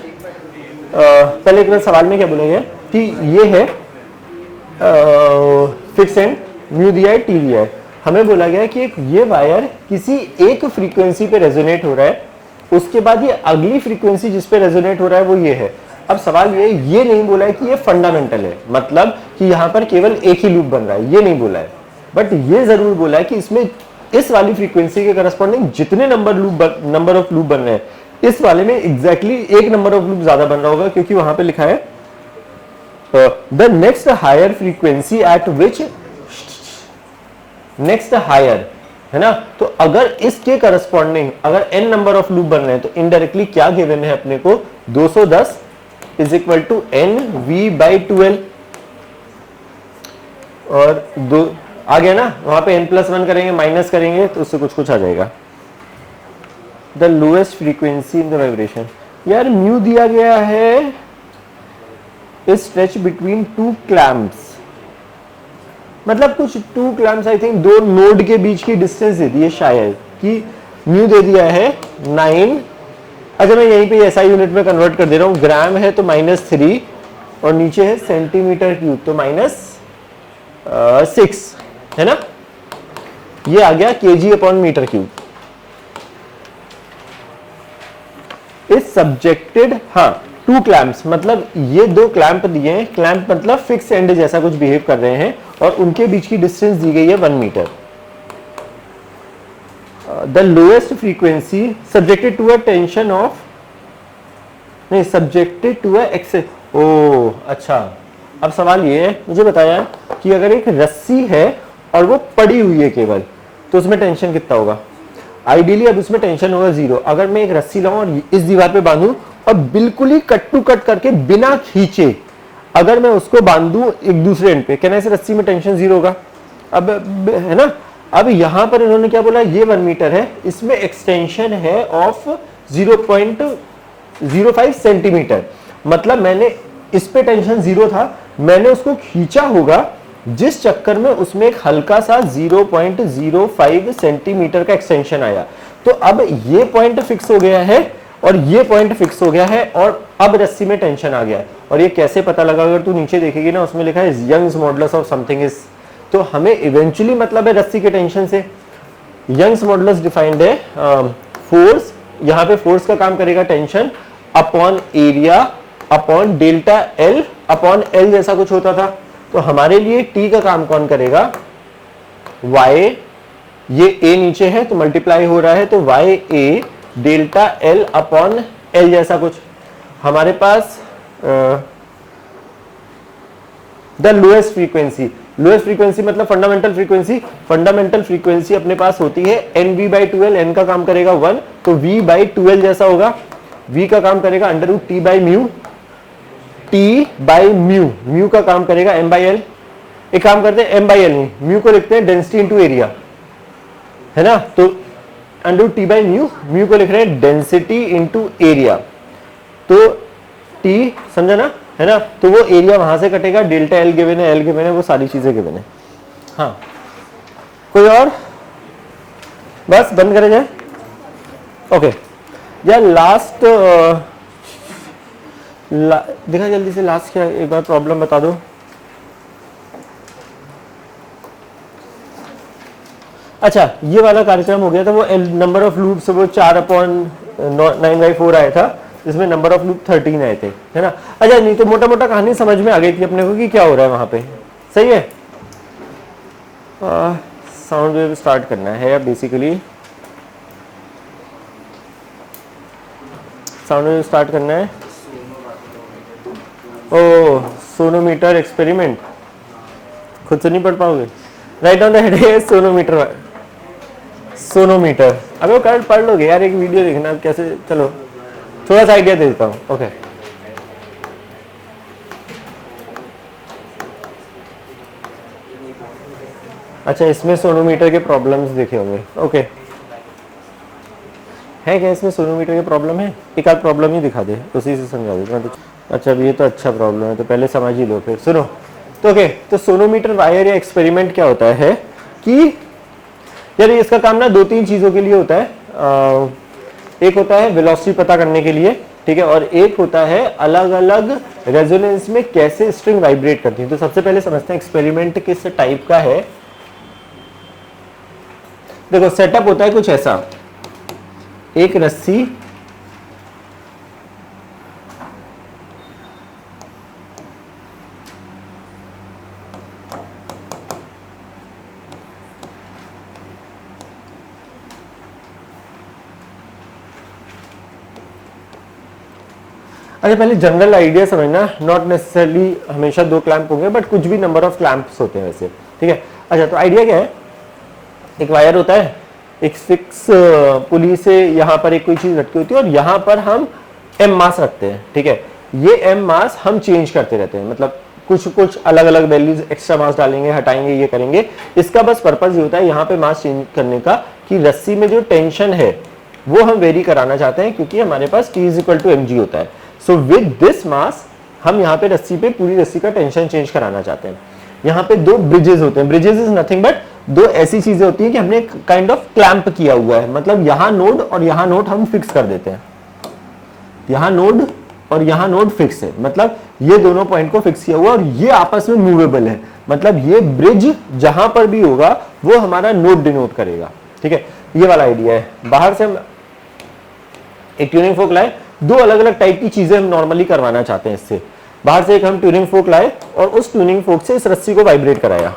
पहले एक बार सवाल में क्या बोला गया कि ये है फिक्स एंड म्यू दिया है, टी दिया है। हमें बोला गया कि एक ये वायर किसी एक फ्रीक्वेंसी पे रेजोनेट हो रहा है, उसके बाद ये अगली फ्रीक्वेंसी जिस पे रेजोनेट हो रहा है वो ये है। अब सवाल ये नहीं बोला है कि ये फंडामेंटल है, मतलब कि यहाँ पर केवल एक ही लूप बन रहा है, ये नहीं बोला है। बट ये जरूर बोला है कि इसमें इस वाली फ्रीक्वेंसी के करस्पॉन्डिंग जितने नंबर ऑफ लूप बन रहे हैं, इस वाले में एग्जैक्टली एक नंबर ऑफ लूप ज्यादा बन रहा होगा, क्योंकि वहां पे लिखा है the next higher frequency at which next higher, है ना। तो अगर इसके करस्पॉन्डिंग अगर n नंबर ऑफ लूप बन रहे हैं तो इनडायरेक्टली क्या गिवन है अपने को, 210 इज इक्वल टू NV/12 और दो आ गया ना, वहां पे n+1 करेंगे माइनस करेंगे तो उससे कुछ आ जाएगा। The lowest frequency in the vibration, यार म्यू दिया गया है is stretch between two clamps, मतलब कुछ टू क्लैम्प्स आई थिंक दो नोड के बीच की डिस्टेंस दे दी है शायद, कि म्यू दे दिया है 9। अच्छा मैं यहीं पे एसआई यूनिट में कन्वर्ट कर दे रहा हूँ, ग्राम है तो -3 और नीचे है सेंटीमीटर क्यूब तो -6 है ना। ये आ गया kg/मीटर क्यूब। इज सब्जेक्टेड हाँ टू क्लैंप्स, मतलब ये दो क्लैंप दिए हैं, क्लैंप मतलब फिक्स एंड जैसा कुछ बिहेव कर रहे हैं और उनके बीच की डिस्टेंस दी गई है 1 metre. The lowest frequency subjected to a tension of नहीं सब्जेक्टेड टू अ एक्सेस। ओ अच्छा, अब सवाल ये है, मुझे बताया कि अगर एक रस्सी है और वो पड़ी हुई है केवल, तो उसमें टेंशन कितना होगा। आइडियली अब उसमें टेंशन होगा 0। अगर मैं एक रस्सी लाऊं और इस दीवार पे बांधूं और बिल्कुल ही कट टू कट करके बिना खींचे अगर मैं उसको बांधूं एक दूसरे एंड पे, कहना इस रस्सी में टेंशन 0 होगा। अब है ना, अब यहां पर इन्होंने क्या बोला, ये 1 मीटर है, इसमें एक्सटेंशन है ऑफ 0.05 सेंटीमीटर, मतलब मैंने इस पे टेंशन 0 था, मैंने उसको खींचा होगा जिस चक्कर में उसमें एक हल्का सा 0.05 सेंटीमीटर का एक्सटेंशन आया। तो अब ये पॉइंट फिक्स हो गया है और ये पॉइंट फिक्स हो गया है और अब रस्सी में टेंशन आ गया है। और ये कैसे पता लगा, अगर तू नीचे देखेगी ना उसमें लिखा है Young's modulus of something is, तो हमें इवेंचुअली मतलब है रस्सी के टेंशन से। यंग्स मॉडुलस डिफाइंड है फोर्स, यहाँ पे फोर्स का काम करेगा tension upon area upon delta L upon L जैसा कुछ होता था। तो हमारे लिए टी का काम कौन करेगा, y, ये a नीचे है तो मल्टीप्लाई हो रहा है तो y a delta L upon L जैसा कुछ। हमारे पास the lowest frequency, lowest frequency मतलब फंडामेंटल फ्रीक्वेंसी, फंडामेंटल फ्रीक्वेंसी अपने पास होती है nv/2l, n का काम करेगा 1 तो v/2l जैसा होगा, v का काम करेगा √t/μ, t/μ, म्यू का काम करेगा m/l। एक काम करते हैं m/l नहीं, म्यू को लिखते हैं डेंसिटी इनटू एरिया, है ना, तो √t/μ, म्यू को लिख रहे हैं डेंसिटी इनटू एरिया, तो t समझा ना, है ना, तो वो एरिया वहां से कटेगा, डेल्टा एल गिवन है, एल गिवन है, वो सारी चीजें गिवन है। हाँ कोई और, बस बंद करे जाए। ओके या लास्ट दिखा जल्दी से, लास्ट क्या एक बार प्रॉब्लम बता दो। अच्छा ये वाला कार्यक्रम हो गया था, वो नंबर ऑफ लूप्स वो 4/9/4 आया था, इसमें नंबर ऑफ लूप 13 आए थे, है ना। अच्छा नहीं तो मोटा मोटा कहानी समझ में आ गई थी अपने को कि क्या हो रहा है वहां पे, सही है। साउंड वेव स्टार्ट करना है बेसिकली, साउंड वेव स्टार्ट करना है। ओ सोनोमीटर एक्सपेरिमेंट खुद से नहीं पढ़ पाओगे, राइट ऑन द हेड है सोनोमीटर, सोनोमीटर। अबे वो कल पढ़ लोगे यार, एक वीडियो देखना कैसे, चलो थोड़ा सा आइडिया दे देता हूँ। ओके अच्छा इसमें सोनोमीटर के प्रॉब्लम्स देखे होंगे, ओके है क्या इसमें सोनोमीटर के प्रॉब्लम है, एक आध प्रॉब्लम ही दिखा दे उसी से समझा देता हूँ। अच्छा अब ये तो अच्छा प्रॉब्लम है, तो पहले समझ ही लो फिर सुनो। तो ओके तो सोनोमीटर वायर या एक्सपेरिमेंट क्या होता है कि यार इसका काम ना 2-3 चीजों के लिए होता है। एक होता है वेलोसिटी पता करने के लिए, ठीक है, और एक होता है अलग अलग रेजोनेंस में कैसे स्ट्रिंग वाइब्रेट करती है। तो सबसे पहले समझते हैं एक्सपेरिमेंट किस टाइप का है। देखो सेटअप होता है कुछ ऐसा, एक रस्सी अच्छा पहले जनरल आइडिया समझना, नॉट नेसेसरली हमेशा 2 क्लैंप होंगे बट कुछ भी नंबर ऑफ क्लैंप्स होते हैं वैसे, ठीक है। अच्छा तो आइडिया क्या है, एक वायर होता है, एक फिक्स पुली से यहाँ पर एक कोई चीज लटकी होती है और यहाँ पर हम m मास रखते हैं, ठीक है। ये m मास हम चेंज करते रहते हैं, मतलब कुछ कुछ अलग अलग वैल्यूज एक्स्ट्रा मास डालेंगे, हटाएंगे, ये करेंगे। इसका बस पर्पस ये होता है यहाँ पे मास चेंज करने का कि रस्सी में जो टेंशन है वो हम वेरी कराना चाहते हैं, क्योंकि हमारे पास T = mg होता है। सो विद दिस मास हम यहाँ पे रस्सी पे पूरी रस्सी का टेंशन चेंज कराना चाहते हैं। यहाँ पे 2 ब्रिजेस होते हैं, ब्रिजेस इज नथिंग बट दो ऐसी चीजें होती है कि हमने काइंड ऑफ क्लैंप किया हुआ है, मतलब यहां नोड और यहां नोड हम फिक्स कर देते हैं, यहां नोड और यहां नोड फिक्स है, मतलब ये दोनों पॉइंट को फिक्स किया हुआ और ये आपस में मूवेबल है, मतलब ये ब्रिज जहां पर भी होगा वो हमारा नोड डिनोट करेगा। ठीक है, ये वाला आइडिया है। बाहर से हम एक ट्यूनिंग फोक लाए, दो अलग अलग टाइप की चीजें हम नॉर्मली करवाना चाहते हैं इससे। बाहर से एक हम ट्यूनिंग फोक लाए और उस ट्यूनिंग फोक से इस रस्सी को वाइब्रेट कराया,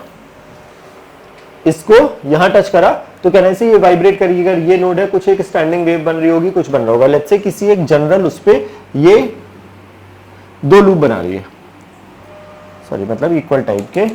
इसको यहां टच करा तो कहने से ये वाइब्रेट करेगी। अगर ये नोड है, कुछ एक स्टैंडिंग वेव बन रही होगी, कुछ बन रहा होगा। लेट्स से किसी एक जनरल उस पे ये दो लूप बना रही है, सॉरी मतलब इक्वल टाइप के,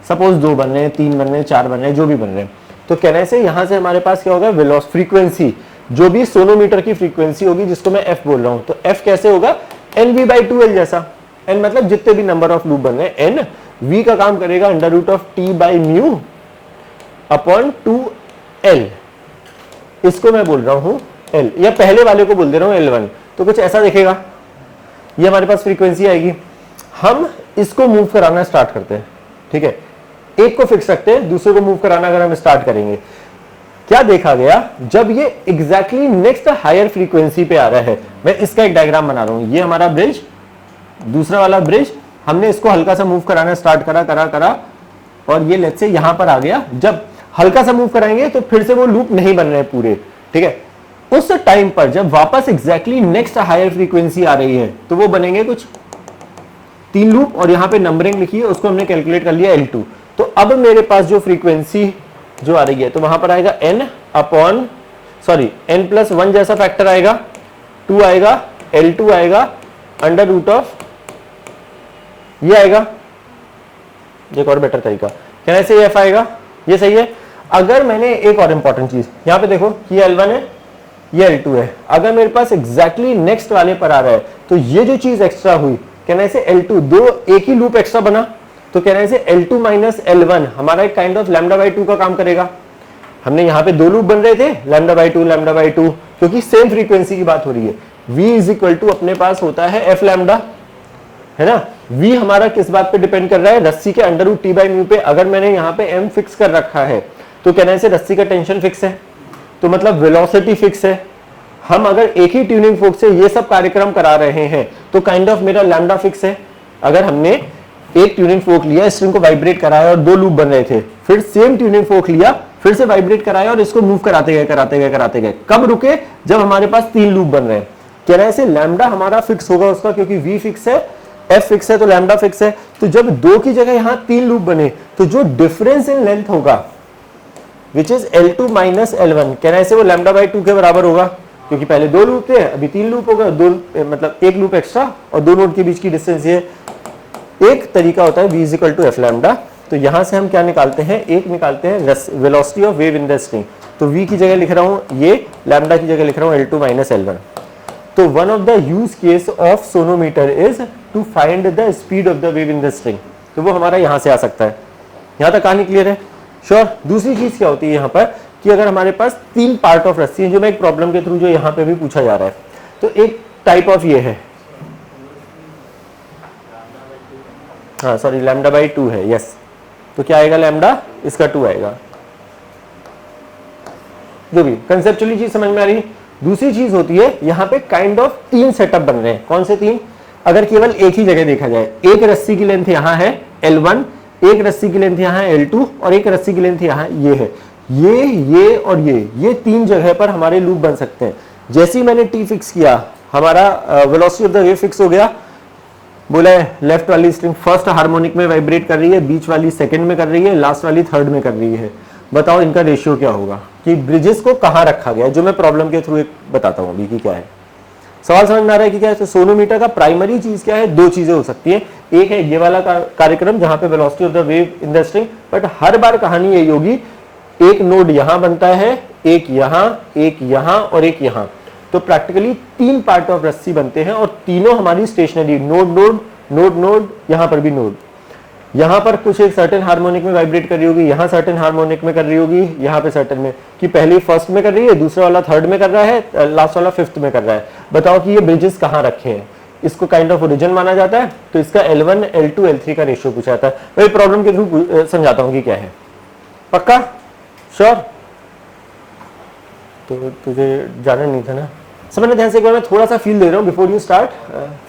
सपोज 2 बन रहे हैं, 3 बन रहे हैं, 4 बन रहे हैं, जो भी बन रहे हैं। तो कहने से यहां से हमारे पास क्या होगा, वेलोसिटी फ्रीक्वेंसी, जो भी सोनोमीटर की फ्रीक्वेंसी होगी जिसको मैं एफ बोल रहा हूं, तो एफ कैसे होगा, NV/2L जैसा। एन मतलब जितने भी नंबर ऑफ लूप बन रहे हैं, एन वी का काम करेगा √T/μ अपॉन 2L, इसको मैं बोल रहा हूं L, या पहले वाले को बोल दे रहा हूं L1। तो कुछ ऐसा दिखेगा, ये हमारे पास फ्रीक्वेंसी आएगी। हम इसको मूव कराना स्टार्ट करते हैं। ठीक है, एक को फिक्स रखते हैं, दूसरे को मूव कराना अगर हम स्टार्ट करेंगे, क्या देखा गया, जब ये एग्जैक्टली नेक्स्ट हायर फ्रीक्वेंसी पे आ रहा है, मैं इसका एक डायग्राम बना रहा हूं, ये हमारा ब्रिज, दूसरा वाला ब्रिज, हमने इसको हल्का सा मूव कराना स्टार्ट करा और ये लेट्स से यहां पर आ गया। जब हल्का सा मूव कराएंगे तो फिर से वो लूप नहीं बन रहे पूरे। ठीक है, उस टाइम पर जब वापस एग्जैक्टली नेक्स्ट हायर फ्रीक्वेंसी आ रही है तो वो बनेंगे कुछ 3 लूप, और यहां पे नंबरिंग लिखी है, उसको हमने कैलकुलेट कर लिया L2। तो अब मेरे पास जो फ्रीक्वेंसी जो आ रही है, तो वहां पर आएगा n+1 जैसा फैक्टर आएगा, 2 आएगा, L2 आएगा, √ ये आएगा, एक और बेटर तरीका कहने से एफ आएगा, ये सही है। अगर मैंने एक और इंपॉर्टेंट चीज यहां पे देखो, ये L1 है, ये L2 है, अगर मेरे पास एग्जैक्टली नेक्स्ट वाले पर आ रहा है तो ये जो चीज एक्स्ट्रा हुई, कहने से L2, दो एक ही लूप एक्स्ट्रा बना, तो कहने से L2 - L1 हमारा एक काइंड ऑफ λ/2 का काम करेगा। हमने यहाँ पे 2 लूप बन रहे थे, λ/2, क्योंकि सेम फ्रीक्वेंसी की बात हो रही है। V = अपने पास होता है f लैम्डा, है ना। V हमारा किस बात पे डिपेंड कर रहा है, रस्सी के √T/μ पे। अगर मैंने यहाँ पे m फिक्स कर रखा है तो कहने से रस्सी का टेंशन फिक्स है, तो मतलब वेलोसिटी फिक्स है। हम अगर एक ही ट्यूनिंग फोक से ये सब कार्यक्रम करा रहे हैं तो काइंड ऑफ मेरा लैम्डा फिक्स है। अगर हमने एक ट्यूनिंग फोक लिया, स्ट्रिंग को वाइब्रेट कराया और 2 लूप बन रहे थे, फिर सेम ट्यूनिंग फोक लिया, फिर से वाइब्रेट कराया और इसको मूव कराते गए, कब रुके, जब हमारे पास 3 लूप बन रहे हैं। कहने से लैम्डा हमारा फिक्स होगा उसका, क्योंकि V फिक्स है, F फिक्स है, तो लैम्डा फिक्स है। तो जब 2 की जगह यहां 3 लूप बने तो जो डिफरेंस इन लेंथ होगा विच इज L2 - L1, कहने से वो λ/2 के बराबर होगा, क्योंकि पहले 2 लूप थे, अभी 3 लूप होगा, 2 मतलब 1 लूप एक्स्ट्रा और 2 नोड के बीच की डिस्टेंस ये। एक तरीका होता है V = f लैम्डा। तो यहां से हम क्या निकालते हैं, एक निकालते हैं velocity of wave in the string. तो V की जगह लिख रहा हूं ये, लैम्डा की जगह लिख रहा हूं L2 - L1। तो one of the use case of sonometer is to find the speed of the wave in the string. तो वो हमारा यहां से आ सकता है। यहां तक कहानी क्लियर है? श्योर। दूसरी चीज क्या होती है यहाँ पर कि अगर हमारे पास 3 पार्ट ऑफ रस्सी है, जो मैं एक प्रॉब्लम के थ्रू जो यहाँ पे भी पूछा जा रहा है, तो एक टाइप ऑफ ये है, हाँ सॉरी λ/2 है, यस। तो क्या आएगा, लैम्डा, इसका 2 आएगा। जो भी कंसेप्चुअली चीज समझ में आ रही। दूसरी चीज होती है यहाँ पे काइंड ऑफ 3 सेटअप बन रहे हैं। कौन से 3? अगर केवल एक ही जगह देखा जाए, एक रस्सी की लेंथ यहाँ है L1, एक रस्सी की लेंथ यहाँ है L2 और एक रस्सी की लेंथ यहाँ ये है, ये और ये 3 जगह पर हमारे लूप बन सकते हैं। जैसे ही मैंने T फिक्स किया, हमारा velocity of the wave fix हो गया। बोला है लेफ्ट वाली स्ट्रिंग फर्स्ट हार्मोनिक में वाइब्रेट कर रही है, बीच वाली सेकंड में कर रही है, लास्ट वाली थर्ड में कर रही है। बताओ इनका रेशियो क्या होगा, कि ब्रिजेस को कहां रखा गया है, जो मैं प्रॉब्लम के थ्रू एक बताता हूं अभी कि क्या है। सवाल समझ में आ रहा है कि क्या है? तो सोनोमीटर का प्राइमरी चीज क्या है? 2 चीजें हो सकती है। एक है ये वाला कार्यक्रम जहां पे velocity of the wave in the string, but हर बार कहानी यही होगी, एक नोड यहां बनता है, एक यहां और एक यहां। तो प्रैक्टिकली 3 पार्ट ऑफ रस्सी बनते हैं और तीनों हमारी स्टेशनरी, नोड, यहां पर भी नोड। यहां पर कुछ एक सर्टेन हार्मोनिक में वाइब्रेट कर रही होगी, यहां सर्टेन हार्मोनिक में कर रही होगी, यहां पे सर्टेन में, कि पहली फर्स्ट में कर रही है, दूसरा वाला थर्ड में कर रहा है, लास्ट वाला फिफ्थ में कर रहा है। बताओ कि ये ब्रिजेस कहां रखे हैं? इसको काइंड ऑफ ओरिजिन माना जाता है, तो इसका L1 L2 L3 का रेशियो पूछा जाता है। वही प्रॉब्लम के थ्रू समझाता हूँ कि क्या है। पक्का? श्योर? तो तुझे जाना नहीं था ना। समझना ध्यान से, एक बार मैं थोड़ा सा फील दे रहा हूँ before you start.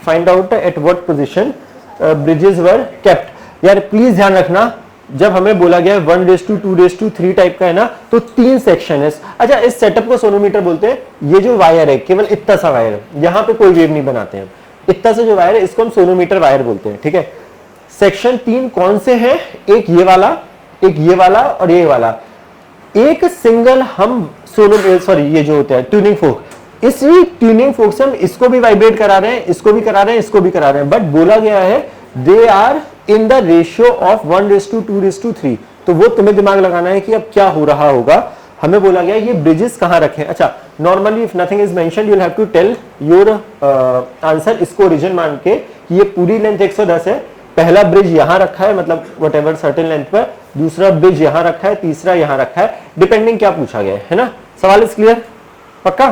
Find out at what position bridges were kept. यार प्लीज ध्यान रखना, जब हमें बोला गया 1:2:3 टाइप का है ना, तो 3 सेक्शन है। अच्छा, इस सेटअप को सोनोमीटर बोलते हैं। ये जो वायर है, केवल इतना सा वायर है, यहाँ पे कोई वेव नहीं बनाते हैं। इतना सा जो वायर है, इसको हम सोनोमीटर वायर बोलते हैं, ठीक है। सेक्शन 3 कौन से हैं? एक ये वाला, एक ये वाला और ये वाला। एक सिंगल हम ये जो होता है ट्यूनिंग फोक, इसी ट्यूनिंग फोक से हम इसको भी वाइब्रेट करा रहे हैं, इसको भी करा रहे हैं, इसको भी करा रहे हैं। बट बोला गया है they are in the ratio of 1:2:3। तो वो तुम्हें दिमाग लगाना है कि अब क्या हो रहा होगा। हमें बोला गया ये ब्रिजेस कहां रखें। अच्छा, normally if nothing is mentioned you will have to tell your answer. इसको ओरिजिन मान के कि ये पूरी लेंथ 110 है। पहला ब्रिज यहां रखा है, मतलब वट एवर सर्टेन लेंथ पर, दूसरा ब्रिज यहां रखा है, तीसरा यहां रखा है, डिपेंडिंग क्या पूछा गया है ना। सवाल इज क्लियर? पक्का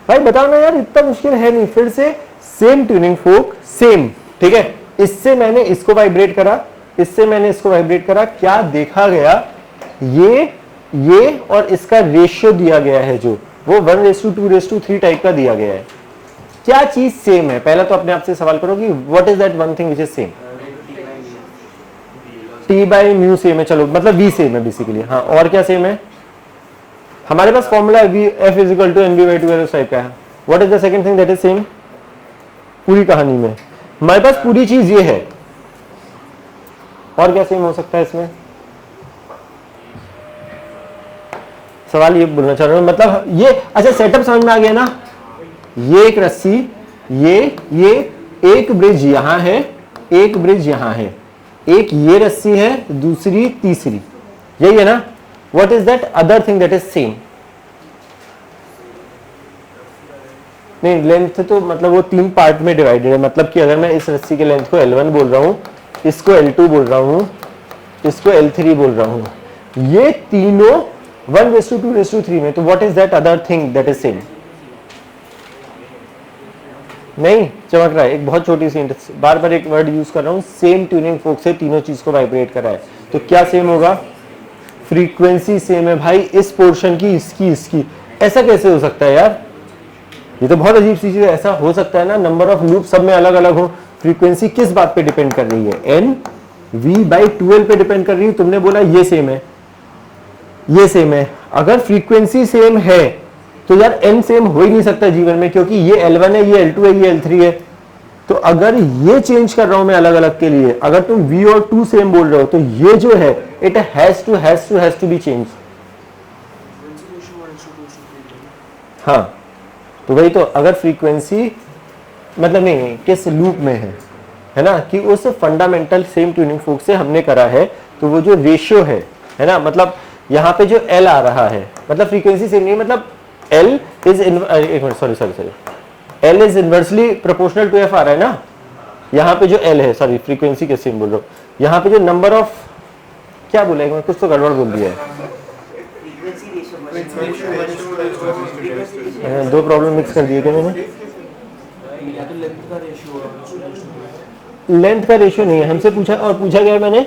भाई? बताओ ना यार, इतना मुश्किल है नहीं। फिर से सेम ट्यूनिंग फोक, सेम, ठीक है। इससे मैंने इसको वाइब्रेट करा, इससे मैंने इसको वाइब्रेट करा। क्या देखा गया? ये और इसका रेशियो दिया गया है, जो वो 1:2:3 टाइप का दिया गया है। क्या चीज सेम है? पहला तो अपने आप से सवाल करो कि what is that one thing which is same. T/μ same है, चलो मतलब V सेम है बेसिकली। हाँ, और क्या सेम है? हमारे पास फॉर्मूला F = NV/2L उस टाइप का है। What is the second thing that is same पूरी कहानी में? हमारे पास पूरी चीज ये है। और क्या सेम हो सकता है इसमें? सवाल ये बोलना चाह रहा हूं, मतलब ये। अच्छा, सेटअप समझ में आ गया ना। ये एक रस्सी, ये एक ब्रिज यहां है, एक ब्रिज यहां है, एक ये रस्सी है, दूसरी तीसरी, यही है ना। What is that other thing that is same? नहीं, लेंथ तो मतलब वो 3 पार्ट में डिवाइडेड है। मतलब कि अगर मैं इस रस्सी के लेंथ को L1 बोल रहा हूं, इसको L2 बोल रहा हूं, इसको L3 बोल रहा हूं, ये तीनों 1:2:3 में। तो what is that other thing that is same? नहीं चमक रहा है। एक बहुत छोटी सी, बार बार एक वर्ड यूज कर रहा हूं, सेम ट्यूनिंग फोक से तीनों चीज को वाइब्रेट करा है। तो क्या सेम होगा? फ्रीक्वेंसी सेम है भाई, इस पोर्शन की, इसकी। ऐसा कैसे हो सकता है यार? ये तो बहुत अजीब सी चीज है। ऐसा हो सकता है ना, नंबर ऑफ लूप सब में अलग अलग हो। फ्रीक्वेंसी किस बात पे डिपेंड कर रही है? NV/2L पे डिपेंड कर रही है। तुमने बोला ये सेम है, ये सेम है। अगर फ्रीक्वेंसी सेम है तो यार n सेम हो ही नहीं सकता जीवन में, क्योंकि ये L1 है, ये L2 है, ये L3 है। तो अगर ये चेंज कर रहा हूं मैं अलग अलग के लिए, अगर तुम V और 2 सेम बोल रहे हो, तो ये जो है it has to be change. हाँ, तो वही तो। अगर फ्रीक्वेंसी मतलब नहीं किस लूप में है ना, कि उस फंडामेंटल सेम ट्यूनिंग फोक से हमने करा है, तो वो जो रेशियो है ना, मतलब यहाँ पे जो L आ रहा है, मतलब फ्रीक्वेंसी सेम नहीं, मतलब L is L is inversely proportional to F आ रहा है ना। यहाँ पे जो L है, सॉरी फ्रीक्वेंसी के सेम बोल रहा हूँ, यहाँ पे जो नंबर ऑफ, क्या बोला है, कुछ तो गड़बड़ बोल दिया है। 2 प्रॉब्लम मिक्स कर दिए क्या मैंने? लेंथ का रेशियो नहीं है, हमसे पूछा और पूछा गया मैंने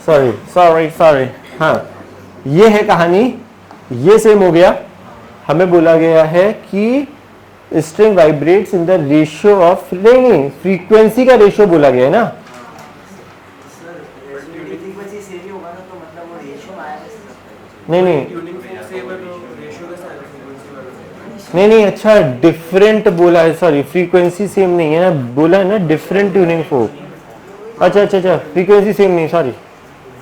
सॉरी। हाँ, ये है कहानी, ये सेम हो गया। हमें बोला गया है कि string vibrates in the ratio of, नहीं फ्रीक्वेंसी का रेशियो बोला गया है ना। नहीं, अच्छा डिफरेंट बोला है, सॉरी फ्रीक्वेंसी सेम नहीं है ना, बोला है ना डिफरेंट ट्यूनिंग फोक। अच्छा, फ्रीक्वेंसी सेम नहीं, सॉरी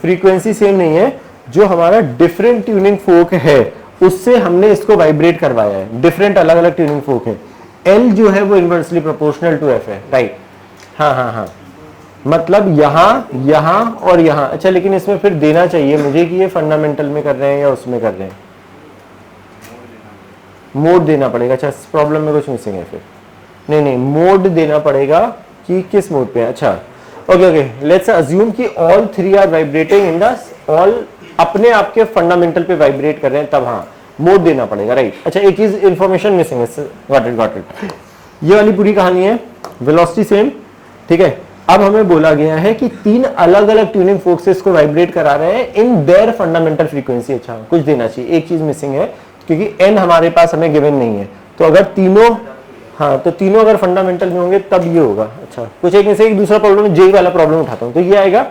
फ्रीक्वेंसी सेम नहीं है। जो हमारा डिफरेंट ट्यूनिंग फोक है उससे हमने इसको वाइब्रेट करवाया है। डिफरेंट अलग अलग ट्यूनिंग फोक है। L जो है वो इनवर्सली प्रोपोर्शनल टू F है, राइट। हाँ, मतलब यहाँ और यहाँ। अच्छा, लेकिन इसमें फिर देना चाहिए मुझे कि ये फंडामेंटल में कर रहे हैं या उसमें कर रहे हैं, मोड देना पड़ेगा। अच्छा, इस प्रॉब्लम में कुछ मिसिंग है फिर। नहीं, मोड देना पड़ेगा कि किस मोड पे है। अच्छा, ओके, लेट्स अज्यूम कि all 3 are vibrating in the, all अपने आप के फंडामेंटल पे वाइब्रेट कर रहे हैं, तब हाँ मोड देना पड़ेगा, राइट। अच्छा, एक चीज इंफॉर्मेशन मिसिंग है, गॉट इट। ये वाली पूरी कहानी है, वेलोसिटी सेम, ठीक है। अब हमें बोला गया है कि 3 अलग अलग ट्यूनिंग फोर्सेस को वाइब्रेट करा रहे हैं इन देयर फंडामेंटल फ्रीक्वेंसी। अच्छा, कुछ देना चाहिए, एक चीज मिसिंग है क्योंकि एन हमारे पास हमें गिवन नहीं है, तो अगर तीनों, हाँ तो तीनों अगर फंडामेंटल में होंगे तब ये होगा। अच्छा, कुछ एक में से एक दूसरा प्रॉब्लम, जे वाला प्रॉब्लम उठाता हूं तो ये आएगा।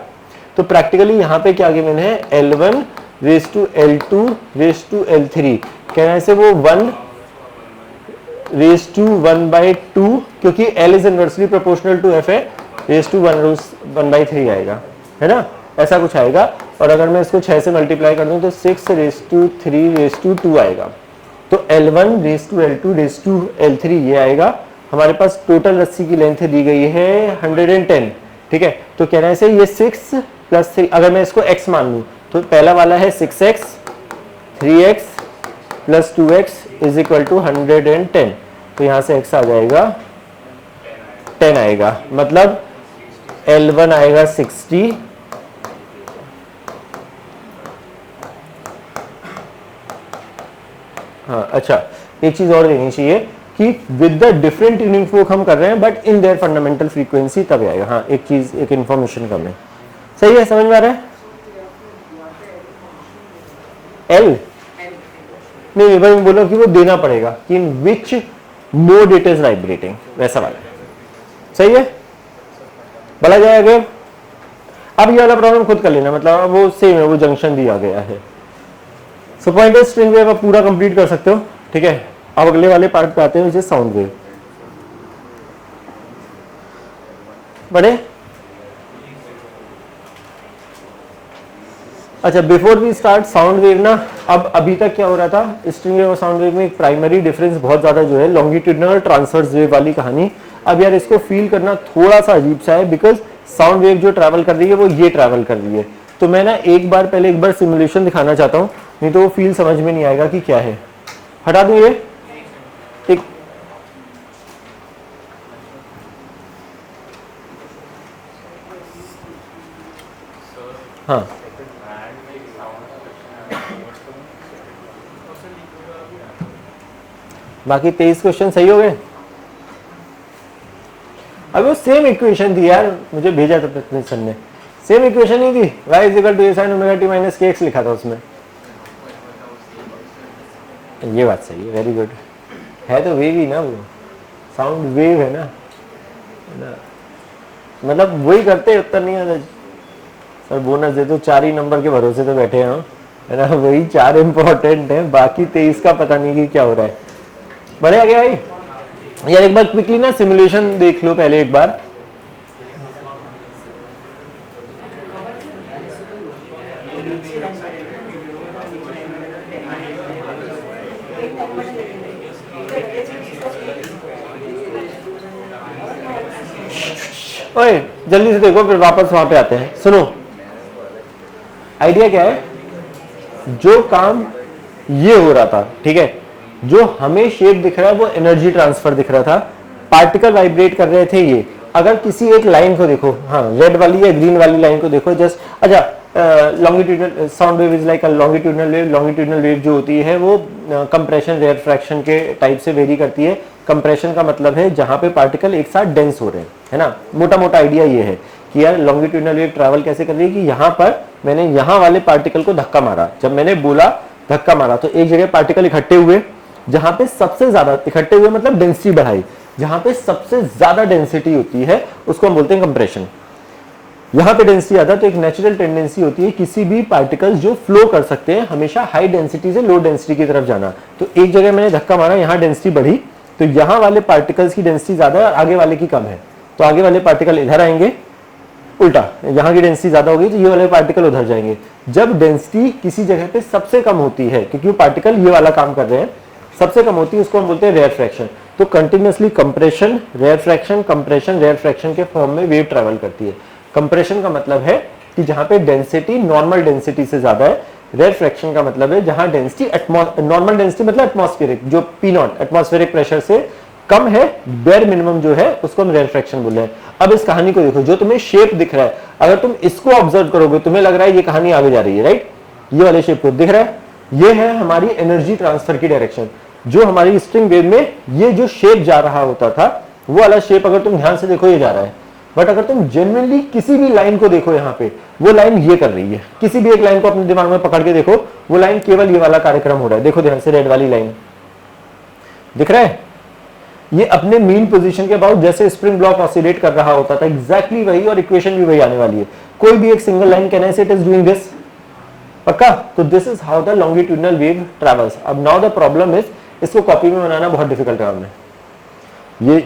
तो प्रैक्टिकली यहाँ पे क्या गिवन है, L1 raise to L2 raise to L3, कहना से वो 1 रेज टू 1/2, क्योंकि L is inversely proportional to F है, रेज टू 1/3 आएगा, है ना, ऐसा कुछ आएगा। और अगर मैं इसको 6 से मल्टीप्लाई कर दूं तो 6 रेज टू 3 रेज टू 2 आएगा। तो L1 raise to L2 raise to L3 ये आएगा। हमारे पास टोटल रस्सी की लेंथ दी गई है 110, ठीक है। तो कहना है से ये 6 + 3, अगर मैं इसको x मान लूं तो पहला वाला है 6x 3x + 2x is equal to 110। तो यहां से x आ जाएगा 10 आएगा, मतलब L1 आएगा 60, हाँ। अच्छा, एक चीज और देनी चाहिए कि with the different tuning fork हम कर रहे हैं but in their fundamental frequency, तब आएगा। हाँ, एक चीज, एक इंफॉर्मेशन कम है, सही है, समझ में आ रहा है। L नहीं, भाई मैं बोला कि वो देना पड़ेगा कि इन which mode it is vibrating, वैसा वाला, सही है। बोला जाएगा अब ये वाला प्रॉब्लम खुद कर लेना, मतलब वो सेम है, वो जंक्शन दिया गया है। सो पॉइंट है, स्ट्रिंग वेव आप पूरा कंप्लीट कर सकते हो, ठीक है। अब अगले वाले पार्ट पे आते हैं, विच साउंड वेव। बड़े अच्छा, before we start sound wave ना, अब अभी तक क्या हो रहा था, स्ट्रिंग वेव और साउंड वेव में एक प्राइमरी डिफरेंस बहुत ज्यादा जो है, लॉन्गिट्यूडनल ट्रांसवर्स वेव वाली कहानी। अब यार इसको फील करना थोड़ा सा अजीब सा है, बिकॉज साउंड वेव जो ट्रैवल कर रही है वो ये ट्रैवल कर रही है। तो मैं ना एक बार सिमुलेशन दिखाना चाहता हूँ, नहीं तो वो फील समझ में नहीं आएगा कि क्या है। हटा दूं ये एक, हाँ बाकी 23 क्वेश्चन सही हो गए। अब वो सेम इक्वेशन थी यार, मुझे भेजा था प्रतिनिधि सर ने, सेम इक्वेशन ही थी, y = a sin ωt - kx लिखा था उसमें। ये बात सही है, वेरी गुड। है तो वेव ही ना, वो साउंड वेव है ना, मतलब वही करते, उत्तर नहीं आता। सर बोनस दे दो, 4 ही नंबर के भरोसे तो बैठे हैं, है ना, वही 4 इंपॉर्टेंट है, बाकी 23 का पता नहीं कि क्या हो रहा है। बढ़िया गया भाई। यार एक बार क्विकली ना सिमुलेशन देख लो पहले एक बार। ओए जल्दी से देखो, फिर वापस वहां पे आते हैं। सुनो, आइडिया क्या है, जो काम ये हो रहा था, ठीक है, जो हमें शेप दिख रहा है वो एनर्जी ट्रांसफर दिख रहा था, पार्टिकल वाइब्रेट कर रहे थे ये। अगर किसी एक लाइन को देखो, हाँ रेड वाली या ग्रीन वाली लाइन को देखो जस्ट, अच्छा longitudinal sound wave is like a longitudinal wave. Longitudinal wave जो होती है वो कंप्रेशन रेयरफ्रैक्शन के टाइप से वेरी करती है। कंप्रेशन का मतलब है जहां पे पार्टिकल एक साथ डेंस हो रहे हैं, है ना। मोटा मोटा आइडिया ये है कि यार लॉन्गिट्यूडनल वेव ट्रैवल कैसे कर रही है कि यहाँ पर मैंने यहाँ वाले पार्टिकल को धक्का मारा, जब मैंने बोला धक्का मारा तो एक जगह पार्टिकल इकट्ठे हुए, जहां पे सबसे ज्यादा इकट्ठे हुए मतलब डेंसिटी बढ़ाई, जहां पे सबसे ज्यादा डेंसिटी होती है उसको हम बोलते हैं कंप्रेशन। यहां पे डेंसिटी ज्यादा, तो एक नेचुरल टेंडेंसी होती है किसी भी पार्टिकल जो फ्लो कर सकते हैं हमेशा हाई डेंसिटी से लो डेंसिटी की तरफ जाना। तो एक जगह मैंने धक्का मारा, यहाँ डेंसिटी बढ़ी, तो यहाँ वाले पार्टिकल्स की डेंसिटी ज्यादा है और आगे वाले की कम है, तो आगे वाले पार्टिकल इधर आएंगे, उल्टा यहाँ की डेंसिटी ज्यादा होगी तो ये वाले पार्टिकल उधर जाएंगे। जब डेंसिटी किसी जगह पे सबसे कम होती है, क्योंकि वो पार्टिकल ये वाला काम कर रहे हैं, सबसे कम होती है, उसको हम बोलते हैं रेयरफ्रैक्शन। तो कंटिन्यूअसली कंप्रेशन रेयरफ्रैक्शन कंप्रेशन रेयरफ्रैक्शन के फॉर्म में वेव ट्रैवल करती है। कंप्रेशन का मतलब है कि जहां पे डेंसिटी नॉर्मल डेंसिटी से ज्यादा है, रेयरफ्रैक्शन का मतलब है जहां डेंसिटी नॉर्मल डेंसिटी मतलब एटमॉस्फेरिक, जो P0 एटमॉस्फेरिक प्रेशर से कम है, बेयर मिनिमम जो है उसको हम रेयरफ्रैक्शन बोल रहे हैं। अब इस कहानी को देखो, जो तुम्हें शेप दिख रहा है, अगर तुम इसको ऑब्जर्व करोगे तुम्हें लग रहा है ये कहानी आगे जा रही है, राइट। ये वाले शेप को दिख रहा है, ये है हमारी एनर्जी ट्रांसफर की डायरेक्शन। जो हमारी स्ट्रिंग वेव में ये जो शेप जा रहा होता था वो वाला शेप अगर तुम ध्यान से देखो ये जा रहा है, बट अगर तुम जेन्युइनली किसी भी लाइन को देखो यहाँ पे, वो लाइन ये कर रही है। किसी भी एक लाइन को अपने दिमाग में पकड़ के देखो, वो लाइन केवल ये वाला कार्यक्रम हो रहा है। देखो ध्यान से, रेड वाली लाइन दिख रहा है, ये अपने मीन पोजीशन के अबाउट जैसे स्प्रिंग ब्लॉक ऑसिलेट कर रहा होता था, एग्जैक्टली वही, और इक्वेशन भी वही आने वाली है। कोई भी एक सिंगल लाइन कैन आई से इट इज डूइंग दिस, पक्का? तो this is how the longitudinal wave travels. अब नाउ द प्रॉब्लम इज, इसको कॉपी में बनाना बहुत डिफिकल्ट काम है।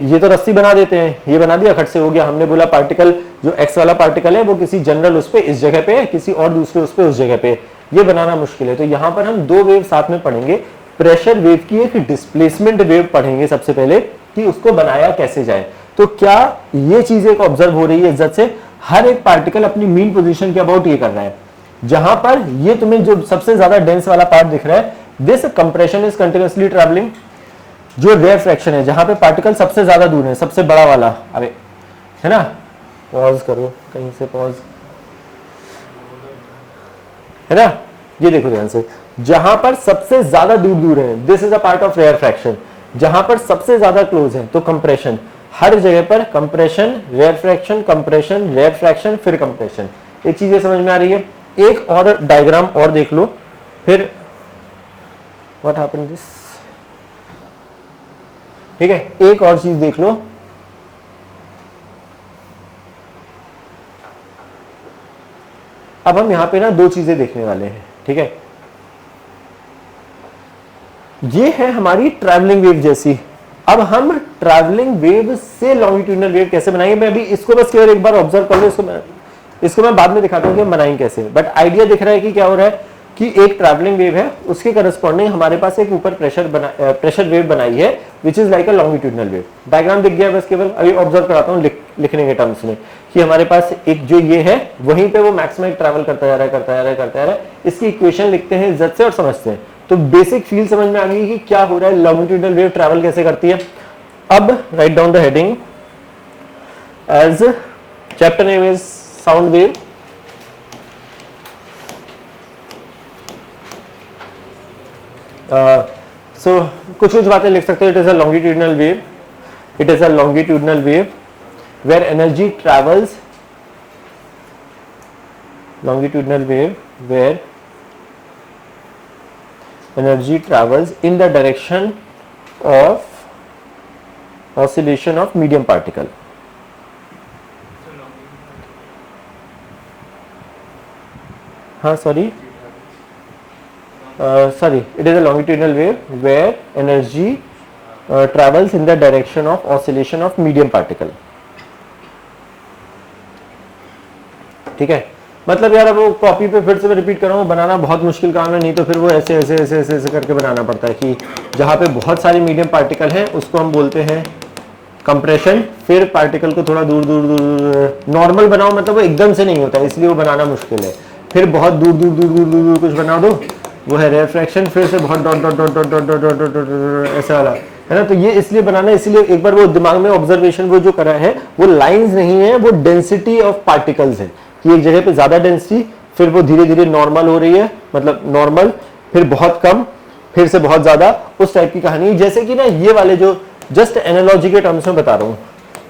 ये तो रस्सी बना देते हैं, ये बना दिया, खट से हो गया। हमने बोला पार्टिकल जो एक्स वाला पार्टिकल है वो किसी जनरल उस पे इस जगह पे है, किसी और दूसरे उस पे उस जगह पे, ये बनाना मुश्किल है। तो यहाँ पर हम दो वेव साथ में पढ़ेंगे, प्रेशर वेव की एक डिस्प्लेसमेंट वेव पढ़ेंगे सबसे पहले, कि उसको बनाया कैसे जाए। तो क्या ये चीज एक ऑब्जर्व हो रही है इज्जत से, हर एक पार्टिकल अपनी मीन पोजीशन के अबाउट ये कर रहा है। जहां पर ये तुम्हें जो सबसे ज्यादा डेंस वाला पार्ट दिख रहा है, this compression is continuously travelling. जो रेयर फ्रैक्शन है, जहां पे पार्टिकल सबसे ज्यादा दूर है, सबसे बड़ा वाला, अरे है ना, पॉज करो कहीं से, पॉज है ना, ये देखो ध्यान से, जहां पर सबसे ज्यादा दूर दूर है, this is a part of rarefaction. जहां पर सबसे ज्यादा क्लोज है तो कंप्रेशन, हर जगह पर compression, rarefaction, compression, rarefaction, फिर कंप्रेशन। ये चीजें समझ में आ रही है? एक और डायग्राम और देख लो, फिर व्हाट हैपेंड दिस, ठीक है, एक और चीज देख लो। अब हम यहां पे ना दो चीजें देखने वाले हैं, ठीक है। ये है हमारी ट्रैवलिंग वेव जैसी। अब हम ट्रैवलिंग वेव से लॉन्गिट्यूडनल वेव कैसे बनाएंगे, मैं अभी इसको बस केवल एक बार ऑब्जर्व कर लो, इसको मैं बाद में दिखाता हूं कि हम बनाएंगे कैसे। बट आइडिया दिख रहा है कि क्या हो रहा है कि एक ट्रैवलिंग वेव है, उसके करस्पॉन्डिंग हमारे पास एक ऊपर प्रेशर वेव बनाई है, which is like a longitudinal wave. Diagram दिख गया, बस केवल अभी ऑब्जर्व कराता हूँ लिखने के टर्म्स में, कि हमारे पास एक जो ये है, वहीं पे वो मैक्सिमम ट्रैवल करता जा रहा है। इसकी इक्वेशन लिखते हैं इज्जत से और समझते हैं। तो बेसिक फील समझ में आ गई कि क्या हो रहा है, लॉन्गिट्यूडनल वेव ट्रैवल कैसे करती है। अब write down the heading as chapter name is sound wave. So कुछ बातें लिख सकते हो। It is a longitudinal wave, it is a longitudinal wave where energy travels, longitudinal wave where energy travels in the direction of oscillation of medium particle. Sorry, it is a longitudinal wave where energy travels in the direction of oscillation of medium particle. ठीक है, मतलब यार अब वो कॉपी पे फिर से मैं रिपीट कर रहा हूँ, बनाना बहुत मुश्किल काम है, नहीं तो फिर वो ऐसे ऐसे ऐसे ऐसे ऐसे करके बनाना पड़ता है कि जहाँ पे बहुत सारे मीडियम पार्टिकल हैं उसको हम बोलते हैं कंप्रेशन। फिर पार्टिकल को थोड़ा दूर दूर दूर नॉर्मल बनाओ, मतलब वो एकदम से नहीं होता, इसलिए वो बनाना मुश्किल है। फिर बहुत दूर दूर दूर दूर दूर दूर कुछ बना दो, वो है रेयर फ्रैक्शन। फिर से बहुत dot dot dot dot dot dot dot dot ऐसा वाला है ना। तो ये इसलिए बनाना, इसलिए एक बार वो दिमाग में ऑब्जर्वेशन वो जो करा है, वो लाइंस नहीं है, वो डेंसिटी ऑफ पार्टिकल्स है कि एक जगह पे ज्यादा डेंसिटी, फिर वो धीरे धीरे नॉर्मल हो रही है, मतलब नॉर्मल, फिर बहुत कम, फिर से बहुत ज्यादा, उस टाइप की कहानी। जैसे कि ना ये वाले जो जस्ट एनालॉजी के टर्म्स में बता रहा हूँ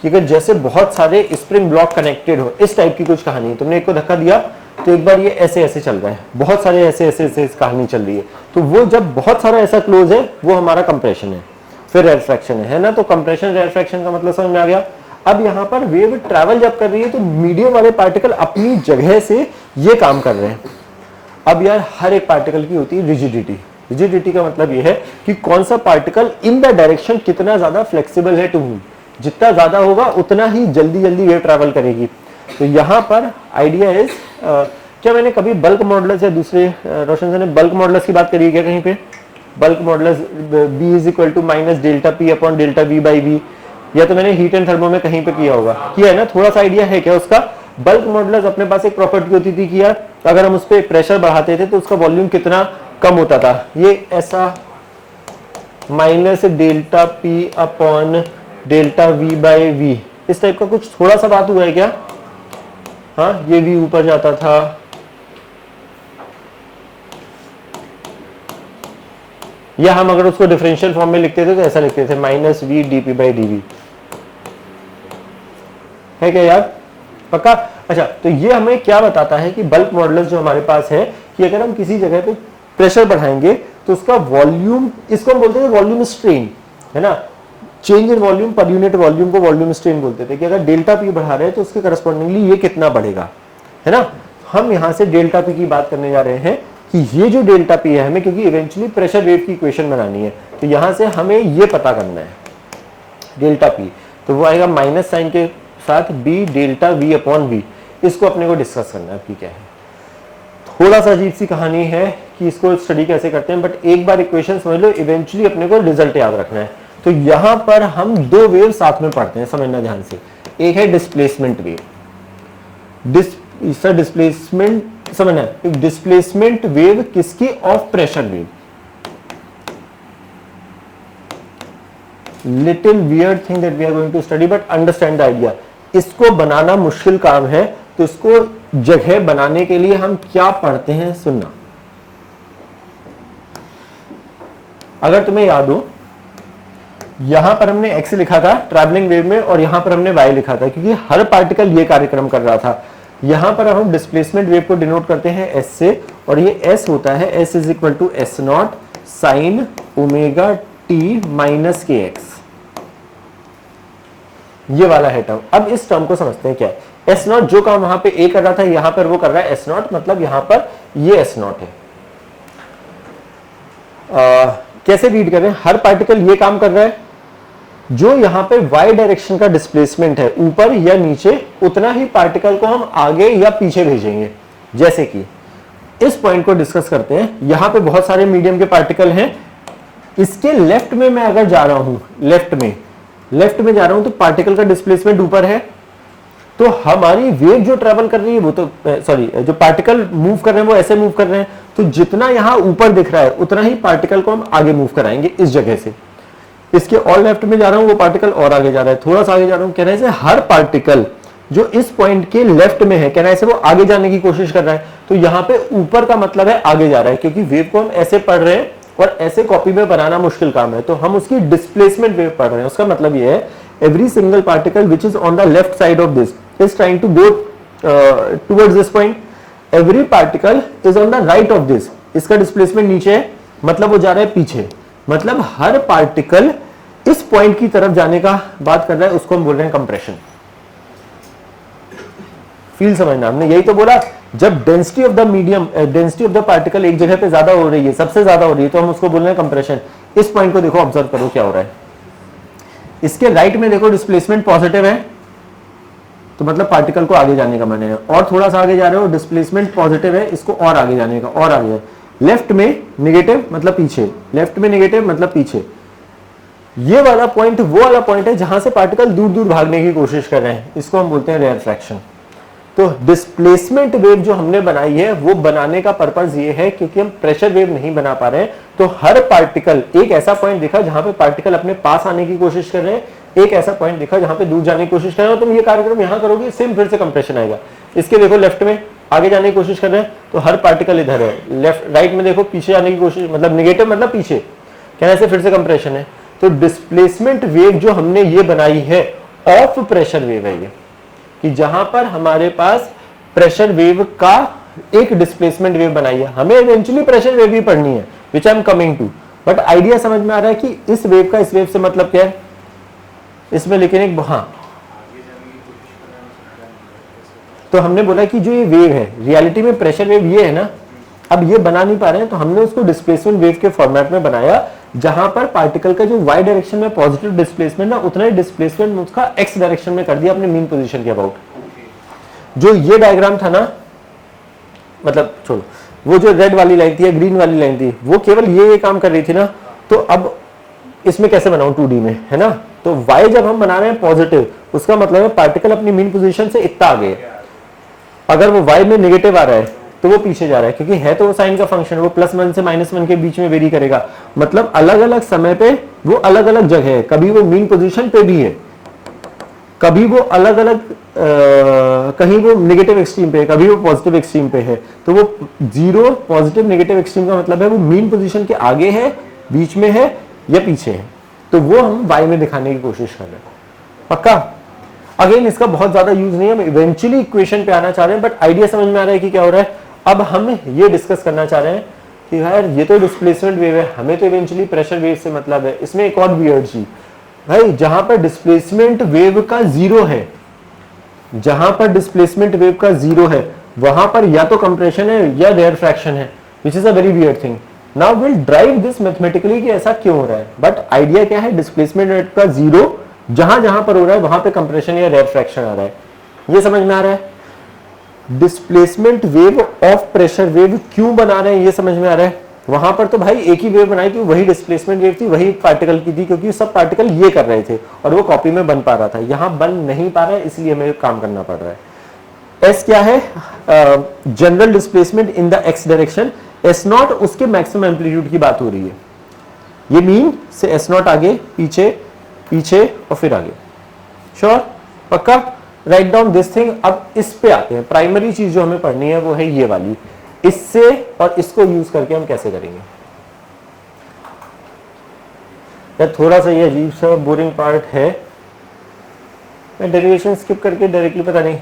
कि अगर जैसे बहुत सारे स्प्रिंग ब्लॉक कनेक्टेड हो, इस टाइप की कुछ कहानी। तुमने एक को धक्का दिया तो एक बार ये ऐसे ऐसे चल रहा है, बहुत सारे ऐसे ऐसे ऐसे कहानी चल रही है। तो वो जब बहुत सारा ऐसा क्लोज है, वो हमारा कंप्रेशन है। फिर रेयर फ्रैक्शन है ना। तो कंप्रेशन रेयर फ्रैक्शन का मतलब समझ में आ गया। अब यहाँ पर वेव ट्रैवल जब कर रही है तो मीडियम वाले पार्टिकल अपनी जगह से ये काम कर रहे हैं। अब यार हर एक पार्टिकल की होती है रिजिडिटी। रिजिडिटी का मतलब ये है कि कौन सा पार्टिकल इन द डायरेक्शन कितना ज्यादा फ्लेक्सिबल है टू मूव, जितना ज्यादा होगा उतना ही जल्दी जल्दी वेव ट्रैवल करेगी। तो यहाँ पर आइडिया इज, क्या मैंने कभी बल्क मॉडुलस या दूसरे रोशन सर ने बल्क मॉडुलस की बात करी है क्या कहीं पे? Bulk modulus B is equal to minus delta P upon delta V by V, या तो मैंने हीट एंड थर्मो में कहीं पे किया होगा, किया है ना। थोड़ा सा आइडिया है क्या उसका? बल्क मॉडुलस अपने पास एक प्रॉपर्टी होती थी कि यार अगर हम उस पर प्रेशर बढ़ाते थे तो उसका वॉल्यूम कितना कम होता था। ये ऐसा minus delta P upon delta V by V, इस टाइप का कुछ थोड़ा सा बात हुआ है क्या? हाँ, ये V ऊपर जाता था, या हम अगर उसको डिफरेंशियल फॉर्म में लिखते थे तो ऐसा लिखते थे minus v d p by d v, है क्या यार? पक्का? अच्छा, तो ये हमें क्या बताता है कि बल्क मॉडुलस जो हमारे पास है कि अगर हम किसी जगह पे प्रेशर बढ़ाएंगे तो उसका वॉल्यूम, इसको हम बोलते हैं वॉल्यूम स्ट्रेन, है ना, change in volume per unit volume को वॉल्यूम स्ट्रेन बोलते थे कि अगर डेल्टा पी बढ़ा रहे हैं तो उसके करस्पॉन्डिंगली ये कितना बढ़ेगा, है ना। हम यहां से डेल्टा पी की बात करने जा रहे हैं कि ये जो डेल्टा पी है हमें, क्योंकि इवेंचुअली प्रेशर वेव की इक्वेशन बनानी है, तो यहां से हमें ये पता करना है डेल्टा पी, तो वो आएगा माइनस साइन के साथ B delta V upon V. इसको अपने को डिस्कस करना है कि क्या है। थोड़ा सा अजीब सी कहानी है कि इसको स्टडी कैसे करते हैं, बट एक बार इक्वेशन समझ लो, इवेंचुअली अपने को रिजल्ट याद रखना है। तो यहां पर हम दो वेव साथ में पढ़ते हैं, समझना ध्यान से। एक है डिस्प्लेसमेंट वेव, डिस्प्लेसमेंट समझना, डिस्प्लेसमेंट वेव किसकी? Of pressure wave. Little weird thing that we are going to study, but understand the idea. इसको बनाना मुश्किल काम है, तो इसको जगह बनाने के लिए हम क्या पढ़ते हैं सुनना। अगर तुम्हें याद हो, यहां पर हमने x लिखा था ट्रैवलिंग वेव में और यहां पर हमने y लिखा था, क्योंकि हर पार्टिकल ये कार्यक्रम कर रहा था। यहां पर हम डिस्प्लेसमेंट वेव को डिनोट करते हैं s से, और ये s होता है s is equal to s naught sine omega T minus के एक्स, ये वाला है टर्म। अब इस टर्म को समझते हैं क्या है। एस नॉट जो काम वहां पे ए कर रहा था, यहां पर वो कर रहा है एस नॉट, मतलब यहां पर ये एस नॉट है। कैसे रीड कर रहे हैं? हर पार्टिकल ये काम कर रहा है, जो यहां पे y डायरेक्शन का डिस्प्लेसमेंट है ऊपर या नीचे, उतना ही पार्टिकल को हम आगे या पीछे भेजेंगे। जैसे कि इस पॉइंट को डिस्कस करते हैं, यहां पे बहुत सारे मीडियम के पार्टिकल हैं, इसके लेफ्ट में मैं अगर जा रहा हूं, लेफ्ट में जा रहा हूं, तो पार्टिकल का डिस्प्लेसमेंट ऊपर है, तो हमारी वेव जो ट्रेवल कर रही है वो तो सॉरी, जो पार्टिकल मूव कर रहे हैं वो ऐसे मूव कर रहे हैं, तो जितना यहां ऊपर दिख रहा है उतना ही पार्टिकल को हम आगे मूव कराएंगे इस जगह से। इसके और लेफ्ट में जा रहा हूं, वो पार्टिकल और आगे जा रहा है, थोड़ा सा आगे जा रहा हूं, कहने से हर पार्टिकल जो इस पॉइंट के लेफ्ट में है, कहना ऐसे वो आगे जाने की कोशिश कर रहा है। तो यहां पे ऊपर का मतलब है आगे जा रहा है, क्योंकि वेव को हम ऐसे पढ़ रहे हैं और ऐसे कॉपी में बनाना मुश्किल काम है, तो हम उसकी डिस्प्लेसमेंट वेव पढ़ रहे हैं। उसका मतलब ये है every single particle which is on the left side of this is trying to go towards this point, every particle is on the right of this, इसका डिस्प्लेसमेंट नीचे है, मतलब वो जा रहा है पीछे, मतलब हर पार्टिकल इस पॉइंट की तरफ जाने का बात कर रहा है, उसको हम बोल रहे हैं कंप्रेशन। फील समझना, हमने यही तो बोला, जब density of the medium, density of the particle एक जगह पे ज्यादा हो रही है, सबसे ज्यादा हो रही है, तो हम उसको बोल रहे हैं कंप्रेशन। इस पॉइंट को देखो, ऑब्जर्व करो क्या हो रहा है। इसके राइट में देखो डिस्प्लेसमेंट पॉजिटिव है, तो मतलब पार्टिकल को आगे जाने का माने है, और थोड़ा सा आगे जा रहे हो डिस्प्लेसमेंट पॉजिटिव है, इसको और आगे जाने का, और आगे। लेफ्ट में नेगेटिव मतलब पीछे, लेफ्ट में नेगेटिव मतलब पीछे। ये वाला पॉइंट वो वाला पॉइंट है जहां से पार्टिकल दूर दूर भागने की कोशिश कर रहे हैं, इसको हम बोलते हैं रेयरफ्रैक्शन। तो डिस्प्लेसमेंट वेव जो हमने बनाई है, वो बनाने का पर्पस ये है क्योंकि हम प्रेशर वेव नहीं बना पा रहे हैं, तो हर पार्टिकल, एक ऐसा पॉइंट दिखा जहां पे पार्टिकल अपने पास आने की कोशिश कर रहे हैं, एक ऐसा पॉइंट दिखा जहां पे दूर जाने की कोशिश कर रहे हो, तुम ये कार्यक्रम यहां करोगे, सेम फिर से कंप्रेशन आएगा। इसके देखो लेफ्ट में आगे जाने की कोशिश कर रहे हैं, तो हर पार्टिकल इधर है। लेफ्ट राइट में देखो पीछे जाने की कोशिश, मतलब नेगेटिव मतलब पीछे, कहने से फिर से कंप्रेशन है। तो डिस्प्लेसमेंट वेव जो हमने ये बनाई है, ऑफ प्रेशर वेव है ये, कि जहां पर हमारे पास प्रेशर वेव का एक डिस्प्लेसमेंट वेव बनाई है। हमें इवेंचुअली प्रेशर वेव भी पढ़नी है, which I am coming to, but idea समझ में आ रहा है कि इस वेव का इस वेव से मतलब क्या है। इसमें लेकिन एक, हाँ, तो हमने बोला कि जो ये वेव है, रियलिटी में प्रेशर वेव ये है ना, अब ये बना नहीं पा रहे हैं, तो हमने उसको डिस्प्लेसमेंट वेव के फॉर्मेट में बनाया, जहां पर पार्टिकल का जो y डायरेक्शन में पॉजिटिव डिस्प्लेसमेंट है, उतना ही डिस्प्लेसमेंट उसका x डायरेक्शन में कर दिया अपने मीन पोजीशन के अबाउट। जो ये डायग्राम था ना, मतलब छोड़ो, वो जो रेड वाली लाइन थी या ग्रीन वाली लाइन थी, वो केवल ये काम कर रही थी ना, तो अब इसमें कैसे बनाऊं 2D में, है ना। तो y जब हम बना रहे हैं पॉजिटिव, उसका मतलब है पार्टिकल अपनी मीन पोजीशन से इतना आगे है। अगर वो y में नेगेटिव आ रहा है तो वो पीछे जा रहा है, क्योंकि है तो वो साइन का फंक्शन, वो +1 से -1 के बीच में वेरी करेगा, मतलब अलग अलग समय पे वो अलग अलग जगह है। कभी वो मीन पोजीशन पे भी है, कभी वो अलग अलग कहीं वो नेगेटिव एक्सट्रीम पे है, कभी वो पॉजिटिव एक्सट्रीम पे है। तो वो जीरो पॉजिटिव नेगेटिव एक्सट्रीम का मतलब है वो मीन पोजीशन के आगे है बीच में है या पीछे है, तो वो हम y में दिखाने की कोशिश कर रहे हैं। पक्का? अगेन इसका बहुत ज्यादा यूज नहीं है, हम इवेंचुअली इक्वेशन पे आना चाह रहे हैं, बट आइडिया समझ में आ रहा है कि क्या हो रहा है। अब हम ये डिस्कस करना चाह रहे हैं कि यार ये तो डिस्प्लेसमेंट वेव है, हमें तो इवेंचुअली प्रेशर वेव से मतलब है। इसमें एक और वियर्ड चीज भाई, जहां पर डिस्प्लेसमेंट वेव का जीरो है, जहां पर डिस्प्लेसमेंट वेव का जीरो है वहां पर या तो कंप्रेशन है या रेयर फ्रैक्शन है, which is a very weird thing. Now will drive this mathematically कि ऐसा क्यों हो रहा है, बट आइडिया क्या है, डिस्प्लेसमेंट वेव का जीरो जहां जहां पर हो रहा है वहां पे कंप्रेशन या रेयर फ्रैक्शन आ रहा है। ये समझ में आ रहा है? Displacement wave of pressure wave क्यों बना रहे हैं ये समझ में आ रहा है। वहां पर तो भाई एक ही वेव बनाई थी, वही डिस्प्लेसमेंट वेव थी, वही पार्टिकल की थी, क्योंकि सब पार्टिकल ये कर रहे थे और वो कॉपी में बन पा रहा था। यहां बन नहीं पा रहा है, इसलिए हमें काम करना पड़ रहा है। एस क्या है? General displacement in the x direction. S not उसके मैक्सिमम एम्पलीट्यूड की बात हो रही है। ये मीन से एस नॉट आगे पीछे पीछे और फिर आगे। श्योर? पक्का? Write down this thing. अब इस पे आते हैं, प्राइमरी चीज जो हमें पढ़नी है वो है ये वाली। इससे और इसको यूज करके हम कैसे करेंगे। यार थोड़ा सा ये अजीब सा बोरिंग पार्ट है, मैं डेरिवेशन स्किप करके डायरेक्टली पता नहीं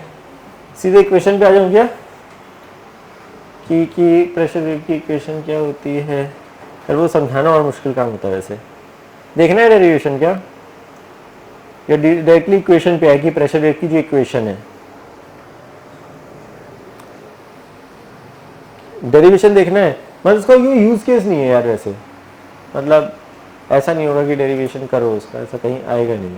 सीधे इक्वेशन पे आ जाऊं क्या कि प्रेशर वेव की इक्वेशन क्या होती है। यार वो समझाना और मुश्किल काम होता है। वैसे देखना है डेरिवेशन क्या, या डायरेक्टली इक्वेशन पे है कि प्रेशर वेव की जो इक्वेशन है, डेरिवेशन देखना है। मतलब उसका ये यूज केस नहीं है यार। वैसे मतलब ऐसा नहीं होगा कि डेरिवेशन करो उसका, ऐसा कहीं आएगा नहीं।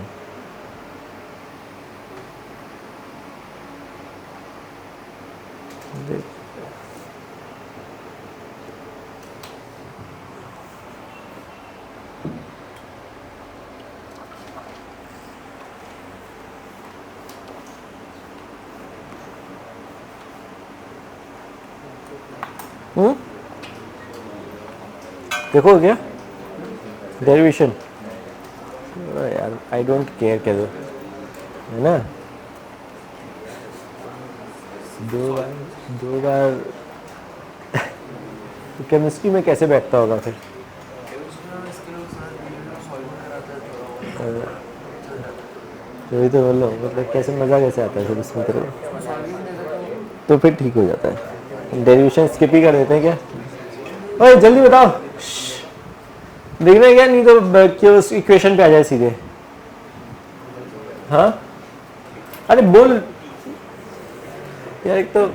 देखो क्या डेरिवेशन, यार आई डोंट केयर कह दो, है ना। दो बार केमिस्ट्री में कैसे बैठता होगा फिर। वही तो बोल रहा हूँ, मतलब कैसे मजा कैसे आता है फिर इसमें करो तो फिर ठीक हो जाता है। डेरिवेशन स्किप ही कर देते हैं क्या। ओए जल्दी बताओ, देखना है क्या, नहीं तो क्यों इक्वेशन पे आ जाए सीधे। हाँ अरे बोल यार। एक तो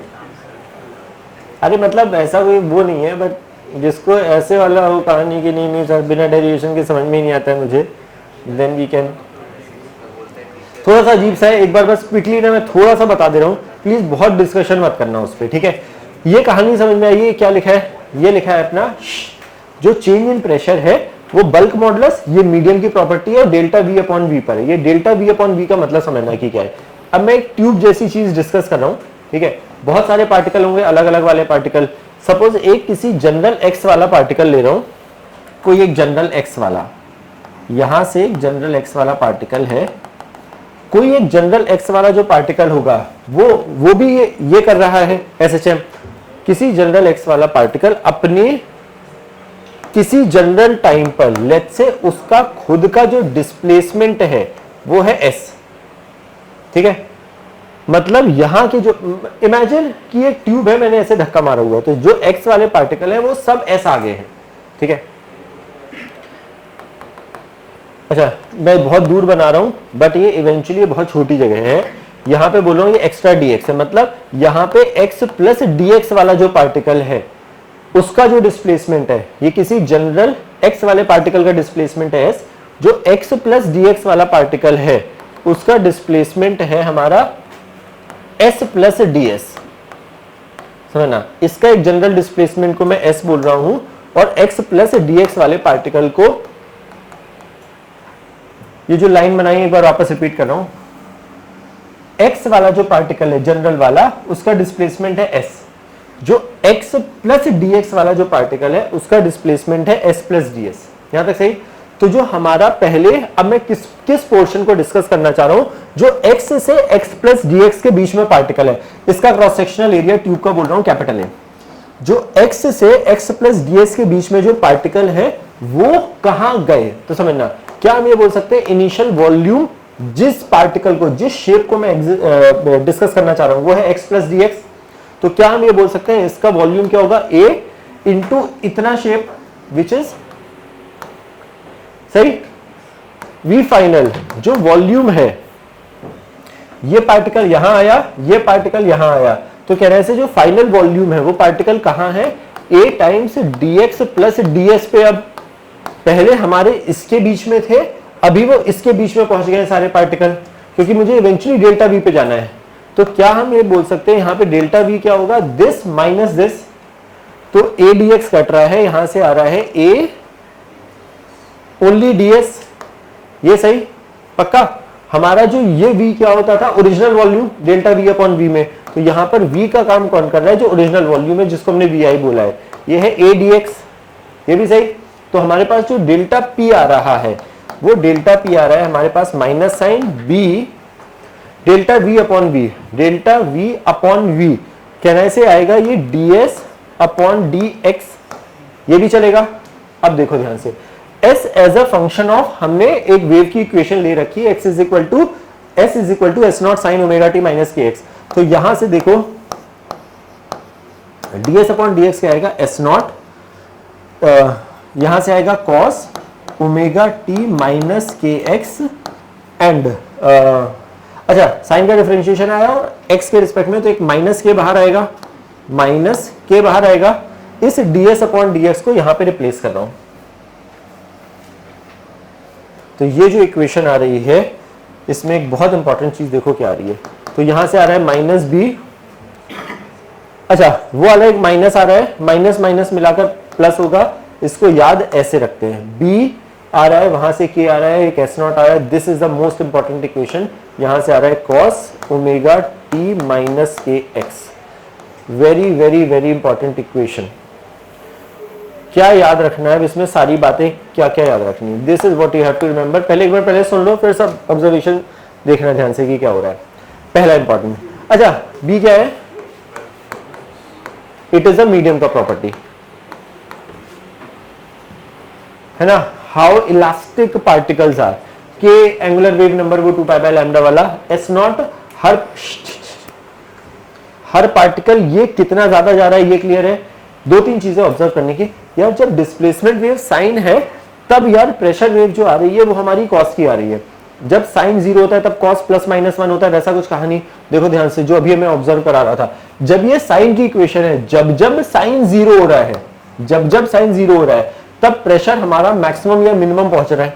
अरे मतलब ऐसा कोई वो नहीं है, बट जिसको ऐसे वाला हो कहानी की नहीं सर बिना डेरिवेशन के समझ में ही नहीं आता है मुझे, देन वी कैन। थोड़ा सा अजीब सा है, एक बार बस क्विकली ना मैं थोड़ा सा बता दे रहा हूँ, प्लीज बहुत डिस्कशन मत करना उस पर, ठीक है। ये कहानी समझ में आई। क्या लिखा है? ये लिखा है अपना जो चेंज इन प्रेशर है वो बल्क मॉडुलस, ये मीडियम की प्रॉपर्टी है और डेल्टा वी अपॉन वी पर है। ये डेल्टा वी अपॉन वी का मतलब समझना कि क्या है। अब मैं एक ट्यूब जैसी चीज डिस्कस कर रहा हूँ, ठीक है। बहुत सारे पार्टिकल होंगे, अलग अलग वाले पार्टिकल। सपोज एक किसी जनरल एक्स वाला पार्टिकल ले रहा हूं, कोई एक जनरल एक्स वाला, यहां से एक जनरल एक्स वाला पार्टिकल है, कोई एक जनरल एक्स वाला जो पार्टिकल होगा वो भी ये कर रहा है एसएचएम। किसी जनरल एक्स वाला पार्टिकल अपने किसी जनरल टाइम पर लेट्स से उसका खुद का जो डिस्प्लेसमेंट है वो है एस, ठीक है। मतलब यहां के जो इमेजिन कि एक ट्यूब है, मैंने ऐसे धक्का मारा हुआ, तो जो एक्स वाले पार्टिकल है वो सब एस आगे हैं, ठीक है। अच्छा मैं बहुत दूर बना रहा हूं बट ये इवेंचुअली बहुत छोटी जगह है। यहां पे बोल रहा हूं ये एक्स्ट्रा डीएक्स है, मतलब यहां पे एक्स प्लस डीएक्स वाला जो पार्टिकल है उसका जो डिस्प्लेसमेंट है, ये किसी जनरल एक्स वाले पार्टिकल का डिस्प्लेसमेंट है एस, जो एक्स प्लस डीएक्स वाला पार्टिकल है उसका डिस्प्लेसमेंट है हमारा एस प्लस डीएस, समझना। इसका एक जनरल डिस्प्लेसमेंट को मैं एस बोल रहा हूं और एक्स प्लस डीएक्स वाले पार्टिकल को, ये जो लाइन बनाई एक बार वापस रिपीट कर रहा हूं, एक्स वाला जो पार्टिकल है जनरल वाला उसका डिस्प्लेसमेंट है एस, जो एक्स प्लस डीएक्स वाला जो पार्टिकल है उसका डिस्प्लेसमेंट है एस प्लस डीएस। यहां तक सही। तो जो हमारा पहले, अब मैं किस पोर्शन को डिस्कस करना चाह रहा हूं, जो एक्स से एक्स प्लस डीएक्स के बीच में पार्टिकल है, इसका क्रॉस सेक्शनल एरिया ट्यूब का बोल रहा हूं कैपिटल है। जो एक्स से एक्स प्लस डीएक्स के बीच में जो पार्टिकल है वो कहां गए, तो समझना क्या हम ये बोल सकते हैं इनिशियल वॉल्यूम जिस पार्टिकल को, जिस शेप को मैं डिस्कस करना चाह रहा हूं वो है x प्लस डी एक्स, तो क्या हम ये बोल सकते हैं इसका वॉल्यूम क्या होगा a इंटू इतना शेप विच इज सही v फाइनल, जो वॉल्यूम है ये पार्टिकल यहां आया, ये पार्टिकल यहां आया, तो कह रहे हैं जो फाइनल वॉल्यूम है वो पार्टिकल कहां है a times dx plus ds पे। अब पहले हमारे इसके बीच में थे, अभी वो इसके बीच में पहुंच गए सारे पार्टिकल, क्योंकि मुझे इवेंचुअली डेल्टा v पे जाना है। तो क्या हम ये बोल सकते हैं यहां पे डेल्टा v क्या होगा, दिस माइनस दिस, तो a dx कट रहा है, यहां से आ रहा है a ओनली ds, ये सही पक्का। हमारा जो ये v क्या होता था original volume delta v upon v में, तो यहां पर v का काम कौन कर रहा है, जो ओरिजिनल वॉल्यूम है जिसको हमने vi बोला है, ये है a dx, ये भी सही। तो हमारे पास जो डेल्टा p आ रहा है वो डेल्टा p आ रहा है हमारे पास minus sign b delta v upon v, delta v upon v कहने से आएगा ये ds अपॉन dx, ये भी चलेगा। अब देखो ध्यान से s as a function of, हमने एक वेव की इक्वेशन ले रखी है x is equal to s naught sine omega T minus के एक्स, तो यहां से देखो ds अपॉन dx क्या आएगा s नॉट, यहां से आएगा cos ओमेगा टी माइनस के एक्स एंड अच्छा साइन का डिफरेंशिएशन आया और x के रिस्पेक्ट में, तो एक माइनस के बाहर आएगा, माइनस के बाहर आएगा, इस ds अपॉन dx को यहां पे रिप्लेस कर रहा हूं। तो ये जो इक्वेशन आ रही है इसमें एक बहुत इंपॉर्टेंट चीज देखो क्या आ रही है, तो यहां से आ रहा है माइनस बी, अच्छा वो वाला एक माइनस आ रहा है, माइनस माइनस मिलाकर प्लस होगा, इसको याद ऐसे रखते हैं, b आ रहा है वहां से k आ रहा है, एक s नॉट आ रहा है, this is the most important equation, यहां से आ रहा है cos ओमेगा t माइनस के x, very very very important equation. क्या याद रखना है इसमें, सारी बातें क्या क्या याद रखनी है, this is what you have to remember. पहले एक बार पहले सुन लो, फिर सब ऑब्जर्वेशन देखना ध्यान से कि क्या हो रहा है। पहला इंपॉर्टेंट, अच्छा b क्या है, इट इज अ मीडियम का प्रॉपर्टी है ना, हाउ इलास्टिक पार्टिकल्स आर, के एंगुलर वेव नंबर वो 2 पाई बाय लैम्डा वाला, एस नॉट हर पार्टिकल ये कितना ज्यादा जा रहा है ये क्लियर है। दो तीन चीजें ऑब्जर्व करने की यार, जब डिस्प्लेसमेंट वेव साइन है तब यार प्रेशर वेव जो आ रही है वो हमारी कॉस की आ रही है, जब साइन जीरो होता है तब कॉस प्लस माइनस 1 होता है, वैसा कुछ कहानी। देखो ध्यान से जो अभी मैं ऑब्जर्व करा रहा था, जब ये साइन की इक्वेशन है, जब जब साइन जीरो हो रहा है, जब जब साइन जीरो हो रहा है तब प्रेशर हमारा मैक्सिमम या मिनिमम पहुंच रहा है,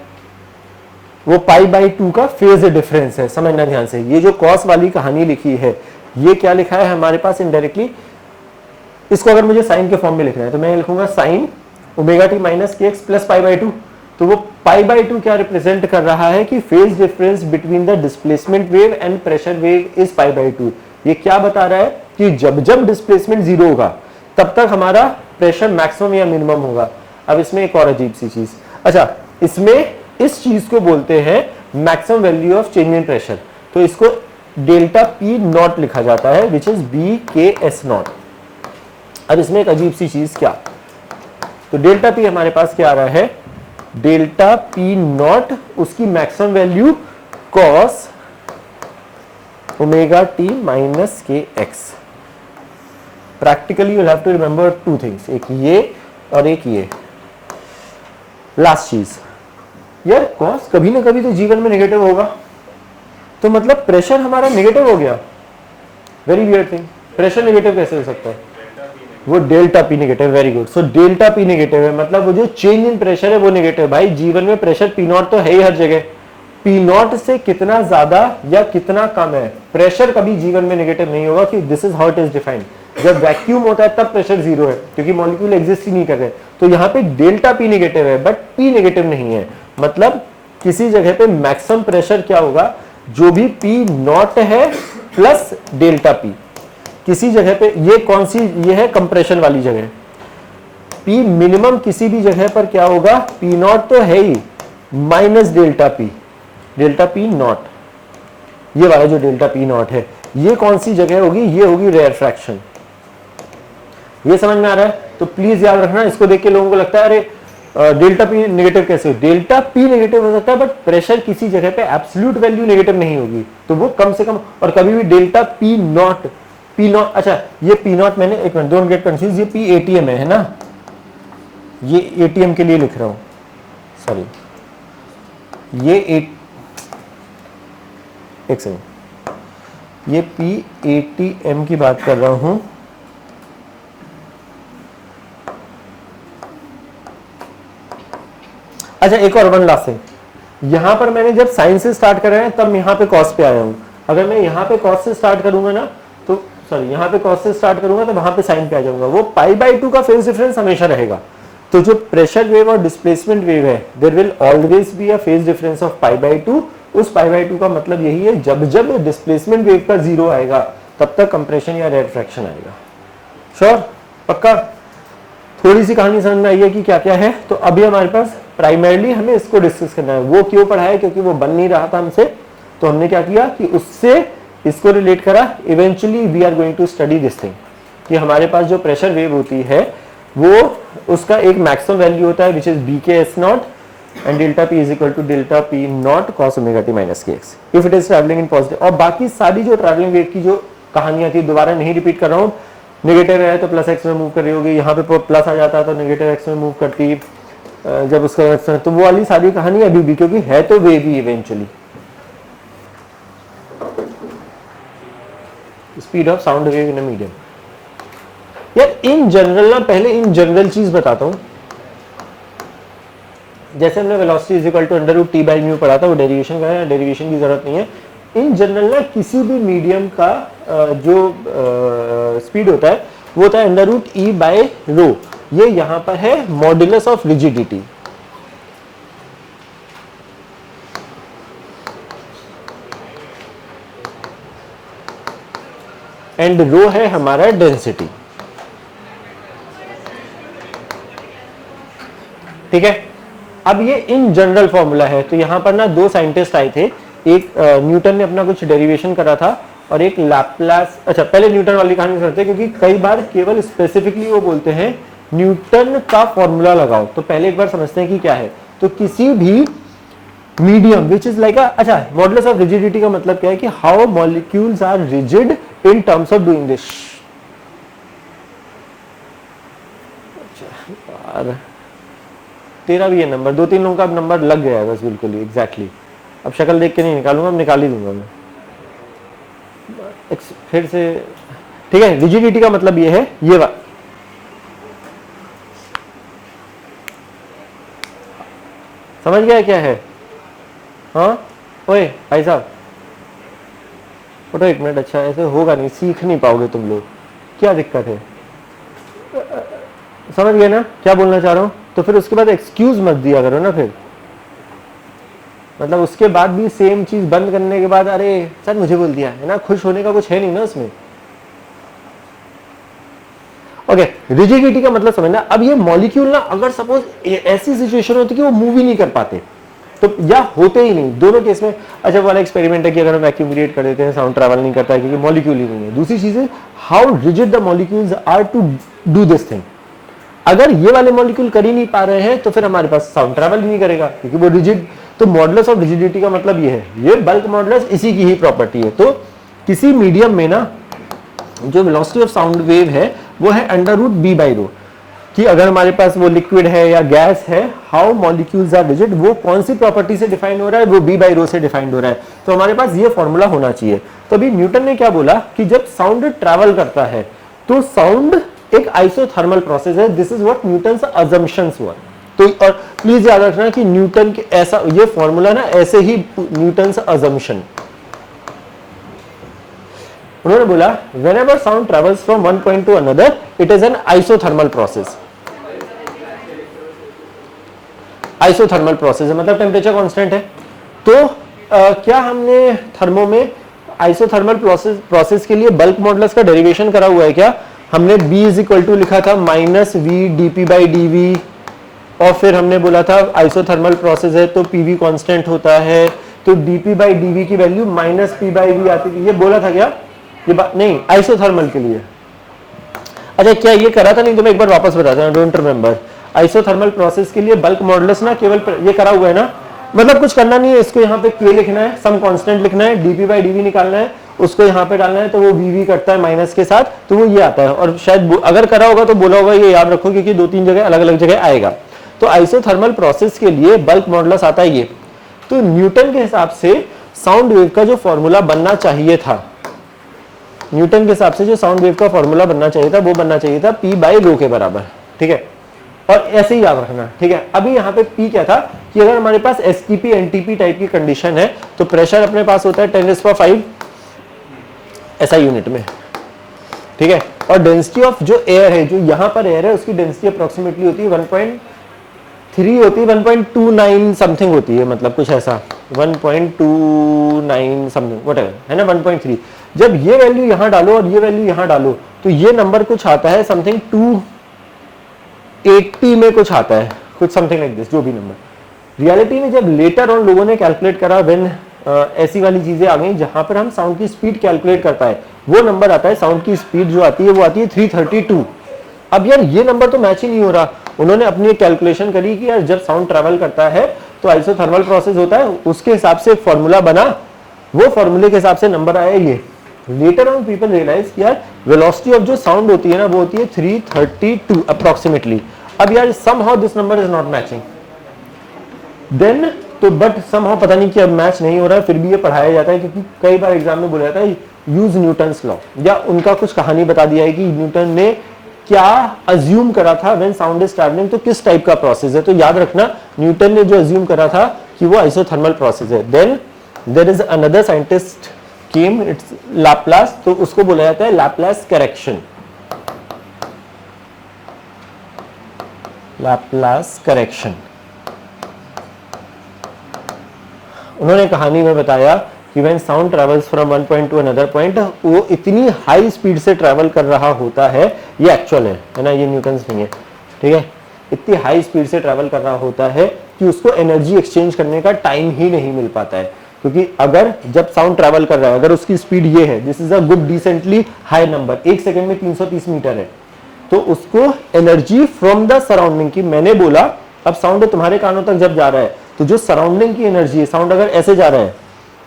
वो पाई बाई 2 का फेज डिफरेंस है, समझना ध्यान से। ये जो कॉस वाली कहानी लिखी है ये क्या लिखा है हमारे पास इनडायरेक्टली, इसको अगर मुझे साइन के फॉर्म में लिखना है तो मैं लिखूंगा साइन ओमेगा टी माइनस के एक्स प्लस पाई बाई 2, तो वो पाई बाई 2 क्या रिप्रेजेंट कर रहा है कि phase difference between the displacement wave and pressure wave is pi by 2। ये क्या बता रहा है कि जब जब डिस्प्लेसमेंट जीरो होगा तब तक हमारा प्रेशर मैक्सिमम या मिनिमम होगा। अब इसमें एक और अजीब सी चीज, अच्छा इसमें इस चीज को बोलते हैं maximum value of change in pressure, तो इसको डेल्टा पी नॉट लिखा जाता है which is B K S not. अब इसमें एक अजीब सी चीज क्या, तो डेल्टा पी हमारे पास क्या आ रहा है, डेल्टा पी नॉट उसकी maximum value cos omega T minus के X. Practically you have to remember two things, एक ये और एक ये। लास्ट चीज यार, कॉस कभी ना कभी तो जीवन में नेगेटिव होगा, तो मतलब प्रेशर हमारा नेगेटिव हो गया, very weird thing. Pressure negative कैसे हो सकता है, वो delta P negative, very good. So delta P negative है, मतलब वो जो चेंज इन प्रेशर है वो नेगेटिव। भाई जीवन में प्रेशर पी नॉट तो है ही हर जगह, पी नॉट से कितना ज्यादा या कितना कम है, प्रेशर कभी जीवन में नेगेटिव नहीं होगा, कि this is how it is defined. जब वैक्यूम होता है तब प्रेशर जीरो है, क्योंकि मॉलिक्यूल एग्जिस्ट ही नहीं कर रहे। तो यहाँ पे डेल्टा पी नेगेटिव है बट पी नेगेटिव नहीं है, मतलब किसी जगह पे मैक्सिमम प्रेशर क्या होगा, जो भी पी नॉट है प्लस डेल्टा पी। किसी जगह पे ये कौन सी, ये है कंप्रेशन वाली जगह, पी मिनिमम किसी भी जगह पर क्या होगा, पी नॉट तो है ही माइनस डेल्टा पी नॉट, ये वाला जो डेल्टा पी नॉट है ये कौन सी जगह होगी, ये होगी रेयर फ्रैक्शन। ये समझ में आ रहा है, तो प्लीज याद रखना। इसको देख के लोगों को लगता है अरे डेल्टा पी नेगेटिव कैसे हो? डेल्टा पी नेगेटिव हो सकता है बट प्रेशर किसी जगह पे एब्सोल्यूट वैल्यू नेगेटिव नहीं होगी, तो वो कम से कम, और कभी भी डेल्टा पी नॉट, अच्छा ये पी नॉट मैंने, एक मिनट डोंट गेट कंफ्यूज, ये पी एटीएम है ना, ये एटीएम के लिए लिख रहा हूं, सॉरी ये एक सेकंड, ये पी एटीएम की बात कर रहा हूं। अच्छा एक और वन लास्ट थिंग, यहां पर मैंने जब साइन से स्टार्ट कर रहे हैं तब यहां पे कॉस पे आया हूं, अगर मैं यहां पे कॉस से स्टार्ट करूंगा ना तो सॉरी यहां पे कॉस से स्टार्ट करूंगा तो वहां पे साइन पे आ जाऊंगा, वो π/2 का फेज डिफरेंस हमेशा रहेगा। तो जो प्रेशर वेव और डिस्प्लेसमेंट वेव है there will always be a phase difference of π/2, उस π/2 का मतलब यही है जब जब डिस्प्लेसमेंट वेव का जीरो आएगा तब तक कंप्रेशन या रेट्रैक्शन आएगा। श्योर? पक्का? थोड़ी सी कहानी समझ में आई है कि क्या क्या है? तो अभी हमारे पास प्राइमरली हमें इसको डिस्कस करना है। वो क्यों पढ़ा है? क्योंकि वो बन नहीं रहा था हमसे, तो हमने क्या किया कि उससे इसको रिलेट करा। Eventually we are going to study this thing कि हमारे पास जो प्रेशर वेव होती है वो उसका एक मैक्सिमम वैल्यू होता है which is B K S not and delta P is equal to delta P not cos omega T minus के X if it is travelling in positive. और बाकी सारी जो ट्रैवलिंग वेव की जो कहानियां थी दोबारा नहीं रिपीट कर रहा हूँ। नेगेटिव है तो प्लस एक्स में मूव कर रही होगी, यहाँ पे प्लस आ जाता है तो नेगेटिव एक्स में मूव करती, जब उसका तो वो वाली सारी कहानी अभी भी, क्योंकि है तो वे भी eventually. Speed of sound wave in a medium. यार इन जनरल ना, पहले इन जनरल चीज बताता हूं। जैसे हमने velocity is equal to under root T by mu पढ़ा था, वो डेरिवेशन का है, डेरिवेशन की जरूरत नहीं है। इन जनरल ना किसी भी मीडियम का जो स्पीड होता है वो होता है अंडर रूट ई बाय रो। ये यहां पर है मॉड्यूलस ऑफ रिजिडिटी। एंड रो है हमारा डेंसिटी। ठीक है, अब ये इन जनरल फॉर्मूला है। तो यहां पर ना दो साइंटिस्ट आए थे, एक न्यूटन ने अपना कुछ डेरिवेशन करा था और एक लैप्लास। अच्छा पहले न्यूटन वाली कहानी करते हैं, क्योंकि कई बार केवल स्पेसिफिकली वो बोलते हैं न्यूटन का फॉर्मूला लगाओ। तो पहले एक बार समझते हैं कि क्या है। तो किसी भी मीडियम विच इज लाइक अच्छा मॉडुलस ऑफ रिजिडिटी का मतलब क्या है कि how molecules are rigid in terms of doing this. तेरा भी है नंबर, दो तीन लोगों का अब नंबर लग गया है बस बिल्कुल ही एग्जैक्टली। अब शक्ल देख के नहीं निकालूंगा, अब निकाल ही दूंगा मैं फिर से। ठीक है, रिजिडिटी का मतलब ये है, ये समझ गया क्या है? हाँ ओए भाई साहब फोटो एक मिनट। अच्छा ऐसे होगा नहीं, सीख नहीं पाओगे तुम लोग, क्या दिक्कत है? समझ गए ना क्या बोलना चाह रहा हूं? तो फिर उसके बाद एक्सक्यूज मत दिया करो ना फिर, मतलब उसके बाद भी सेम चीज बंद करने के बाद अरे सर मुझे बोल दिया है ना, खुश होने का कुछ है नहीं ना उसमें। ओके, रिजिडिटी का मतलब समझना। अब ये मॉलिक्यूल ना अगर सपोज ऐसी सिचुएशन होती कि वो मूव ही नहीं कर पाते तो या होते ही नहीं, दोनों केस में। अच्छा वाला एक्सपेरिमेंट है कि अगर हम वैक्यूम क्रिएट कर देते हैं साउंड ट्रैवल नहीं करता है क्योंकि मॉलिक्यूल ही नहीं है। दूसरी चीज है how rigid the molecules are to do this thing. अगर ये वाले मॉलिक्यूल कर ही नहीं पा रहे हैं तो फिर हमारे पास साउंड ट्रैवल ही नहीं करेगा क्योंकि वो रिजिड। तो मॉडुलस ऑफ रिजिडिटी का मतलब ये है, ये बल्क मॉडुलस इसी की ही प्रॉपर्टी है। तो किसी मीडियम में ना जो वेलोसिटी ऑफ साउंड वेव है वो है under root B by rho, कि अगर हमारे पास वो लिक्विड है या गैस है, हाउ मॉलिक्यूल्स आर रिजिड, वो कौन सी प्रॉपर्टी से डिफाइन हो रहा है, वो बी बाई रो से डिफाइंड हो रहा है। तो हमारे पास ये फॉर्मूला होना चाहिए। तो अभी न्यूटन ने क्या बोला कि जब साउंड ट्रैवल करता है तो साउंड एक आइसोथर्मल प्रोसेस है। This is what Newton's assumptions were. तो और प्लीज याद रखना कि न्यूटन के ऐसा ये फॉर्मूला ना ऐसे ही न्यूटन्स अजम्पशन। उन्होंने बोला whenever sound travels from one point to another it is an isothermal process। Isothermal process है मतलब टेम्परेचर कांस्टेंट है। तो क्या हमने थर्मो में आइसोथर्मल प्रोसेस के लिए बल्क मॉडुलस का डेरिवेशन करा हुआ है क्या? हमने B इज इक्वल टू लिखा था minus V dp by dv, और फिर हमने बोला था आइसोथर्मल प्रोसेस है तो PV कांस्टेंट होता है, तो dp बाई dv की value minus p by v आती थी। ये बोला था क्या? ये बात नहीं, आइसोथर्मल के लिए। अच्छा क्या ये करा था? नहीं तो मैं एक बार वापस बताता हूँ, डोंट रिमेंबर। आइसोथर्मल प्रोसेस के लिए बल्क मॉडुलस ना केवल ये करा हुआ है ना, मतलब कुछ करना नहीं है, इसको यहाँ पे K लिखना है, सम कांस्टेंट लिखना है, dp/dv निकालना है, उसको यहाँ पे डालना है, तो वो vv करता है माइनस के साथ, तो वो ये आता है। और शायद अगर करा होगा तो बोला होगा, ये याद रखो क्योंकि 2-3 जगह अलग अलग जगह आएगा। तो आइसोथर्मल प्रोसेस के लिए बल्क मॉडुलस आता है ये। तो न्यूटन के हिसाब से साउंड वेव का जो फॉर्मूला बनना चाहिए था, न्यूटन के हिसाब से जो साउंड वेव का फॉर्मूला बनना चाहिए था वो बनना चाहिए था p/ρ के बराबर, ठीक है। और ऐसे ही याद रखना, ठीक है। अभी यहाँ पे p क्या था कि अगर हमारे पास STP NTP टाइप की कंडीशन है तो प्रेशर अपने पास होता है 10⁵ ऐसा यूनिट में, ठीक है। और डेंसिटी ऑफ जो एयर है, जो यहाँ पर एयर है, उसकी डेंसिटी अप्रोक्सीमेटली होती है 1.3 होती है, 1.29 समथिंग होती है, मतलब कुछ ऐसा 1.29 समथिंग व्हाटएवर है ना, 1.3। जब ये वैल्यू यहाँ डालो और ये वैल्यू यहाँ डालो तो ये नंबर कुछ आता है समथिंग 280 में कुछ आता है, कुछ समथिंग लाइक दिस, जो भी नंबर। रियलिटी में जब लेटर ऑन लोगों ने कैलकुलेट करा, व्हेन ऐसी वाली चीजें आ गई जहां पर हम साउंड की स्पीड कैलकुलेट कर पाए, वो नंबर आता है, साउंड की स्पीड जो आती है वो आती है 332। अब यार ये नंबर तो मैच ही नहीं हो रहा। उन्होंने अपनी एक कैलकुलेशन करी कि यार जब साउंड ट्रैवल करता है तो आइसोथर्मल प्रोसेस होता है, उसके हिसाब से एक फॉर्मूला बना, वो फॉर्मूले के हिसाब से नंबर आया ये। लेटर ऑन पीपल रियलाइज कि यार वेलोसिटी ऑफ जो साउंड होती है ना वो होती है 332 अप्रोक्सीमेटली। अब यार somehow this number is not matching, then तो बट समहाउ पता नहीं कि अब मैच नहीं हो रहा है, फिर भी ये पढ़ाया जाता है क्योंकि कई बार एग्जाम में बोला जाता है यूज न्यूटन्स लॉ, या उनका कुछ कहानी बता दिया है कि न्यूटन ने क्या अज्यूम करा था व्हेन साउंड इज ट्रैवलिंग, तो किस टाइप का प्रोसेस है। तो याद रखना न्यूटन ने जो अज्यूम करा था कि वो आइसोथर्मल प्रोसेस है। Then there is another scientist came, it's Laplace, तो उसको बोला जाता है लैप्लास करेक्शन, लैप्लास करेक्शन। उन्होंने कहानी में बताया कि when sound travels from one point two another point, वो इतनी हाई स्पीड से ट्रैवल कर रहा होता है, ये एक्चुअल है ना, ये न्यूटन्स नहीं है, ठीक है। इतनी हाई स्पीड से ट्रैवल कर रहा होता है कि उसको एनर्जी एक्सचेंज करने का टाइम ही नहीं मिल पाता है, क्योंकि अगर जब साउंड ट्रैवल कर रहा है, अगर उसकी स्पीड ये है, this is a good decently high number, 1 second में 330 मीटर है, तो उसको एनर्जी फ्रॉम द सराउंडिंग की, मैंने बोला अब साउंड तुम्हारे कानों तक जब जा रहा है तो जो सराउंडिंग की एनर्जी है, साउंड अगर ऐसे जा रहा है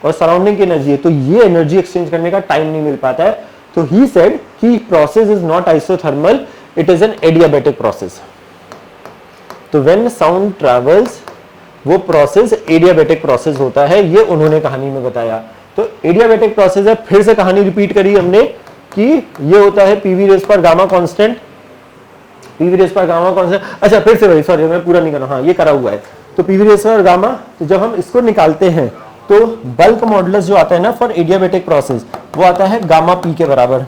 और सराउंडिंग की एनर्जी है, तो ये एनर्जी एक्सचेंज करने का टाइम नहीं मिल पाता है। तो ही सेड कि process is not isothermal, it is an adiabatic process. तो व्हेन साउंड ट्रैवल्स, वो प्रोसेस एडियाबैटिक प्रोसेस होता है, ये उन्होंने कहानी में बताया। तो एडियाबैटिक प्रोसेस है, फिर से कहानी रिपीट करी हमने कि ये होता है पीवी रेज पर गामा कांस्टेंट, पीवी रेज पर गामा कांस्टेंट। अच्छा फिर से भाई सॉरी मैं पूरा नहीं कर रहा, हाँ ये करा हुआ है। तो पीवी रेज पर गामा, तो जब हम इसको निकालते हैं तो बल्क मॉडुलस जो आता है ना फॉर एडियाबैटिक प्रोसेस, वो आता है गामा पी के बराबर।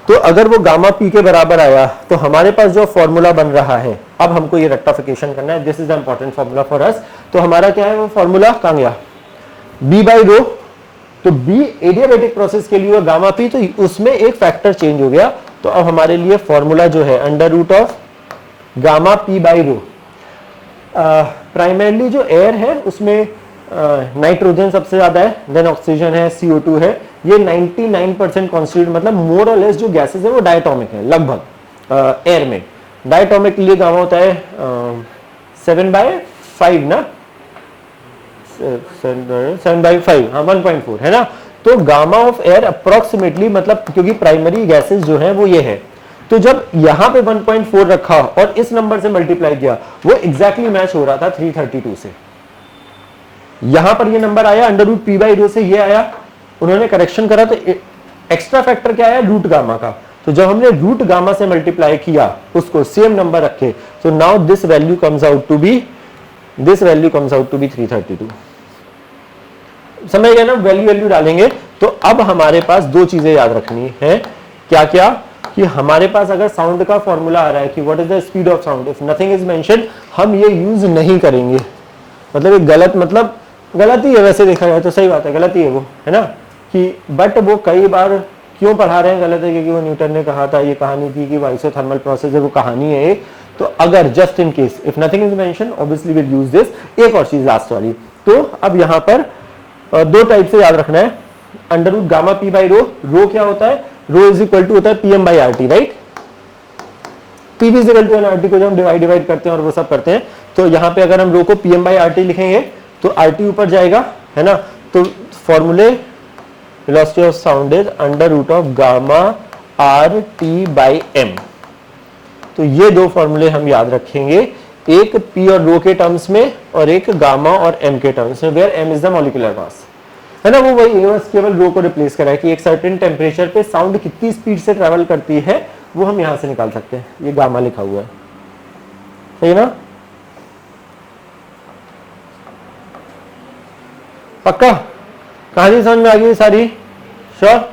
तो अगर वो गामा पी के बराबर आया तो हमारे पास जो फॉर्मूला बन रहा है, अब हमको ये रेक्टिफिकेशन करना है, this is the important formula for us. तो हमारा क्या है वो फॉर्मूला, कहां गया, b/ρ। तो b एडियाबैटिक प्रोसेस के लिए गामा पी, तो उसमें एक फैक्टर चेंज हो गया। तो अब हमारे लिए फॉर्मूला जो है √ऑफ गामा p/ρ। प्राइमरली जो एयर है उसमें नाइट्रोजन सबसे ज्यादा है, देन ऑक्सीजन है, CO2 है, ये 99% कॉन्स्टिट्यूट, मतलब मोर और लेस जो गैसेस है वो डायटोमिक है लगभग एयर में। डायटोमिक के लिए गामा होता है 7/5 ना, 7/5, हाँ 1.4 है ना। तो गामा ऑफ एयर अप्रोक्सीमेटली, मतलब क्योंकि प्राइमरी गैसेस जो है वो ये है, तो जब यहां पे 1.4 रखा और इस नंबर से मल्टीप्लाई किया, वो एग्जैक्टली मैच हो रहा था 332 से। यहां पर ये नंबर आया √p/ρ से, ये आया, उन्होंने करेक्शन करा तो एक्स्ट्रा फैक्टर क्या आया, रूट गामा का। तो जब हमने रूट गामा से मल्टीप्लाई किया, उसको सेम नंबर रखे, तो now this value comes out to be 332। समझ गए ना, वैल्यू डालेंगे। तो अब हमारे पास दो चीजें याद रखनी है, क्या क्या, कि हमारे पास अगर साउंड का फॉर्मूला आ रहा है कि what is the speed of sound, if nothing is mentioned, हम ये यूज नहीं करेंगे। मतलब एक गलत, मतलब गलती है, वैसे देखा जाए तो सही बात है, गलती है वो, है ना, कि बट वो कई बार क्यों पढ़ा रहे हैं गलत है, क्योंकि वो न्यूटन ने कहा था, ये कहानी थी कि आइसोथर्मल प्रोसेस है, वो कहानी है एक। तो अगर just in case if nothing is mentioned, obviously will use this. एक और चीज लास्ट वाली, तो अब यहाँ पर दो टाइप से याद रखना है, √ गामा p/ρ। रो क्या होता है, रो इज इक्वल टू होता है PM/RT, right. P V is equal to n R T को जब हम डिवाइड करते हैं और वो सब करते हैं, तो यहाँ पे अगर हम रो को P M by R T लिखेंगे तो आर टी ऊपर जाएगा, है ना। तो फॉर्मूले velocity of sound is under root of gamma R T by M. तो ये दो फॉर्मूले हम याद रखेंगे, एक पी और रो के टर्म्स में और एक गामा और एम के टर्म्स में, where M is the molecular mass, है ना। वो वही बस केवल रो को रिप्लेस करा है कि एक सर्टेन टेम्परेचर पे साउंड कितनी स्पीड से ट्रेवल करती है वो हम यहां से निकाल सकते हैं। ये गामा लिखा हुआ है, सही है ना। पक्का कहानी समझ में आ गई सारी? श्योर।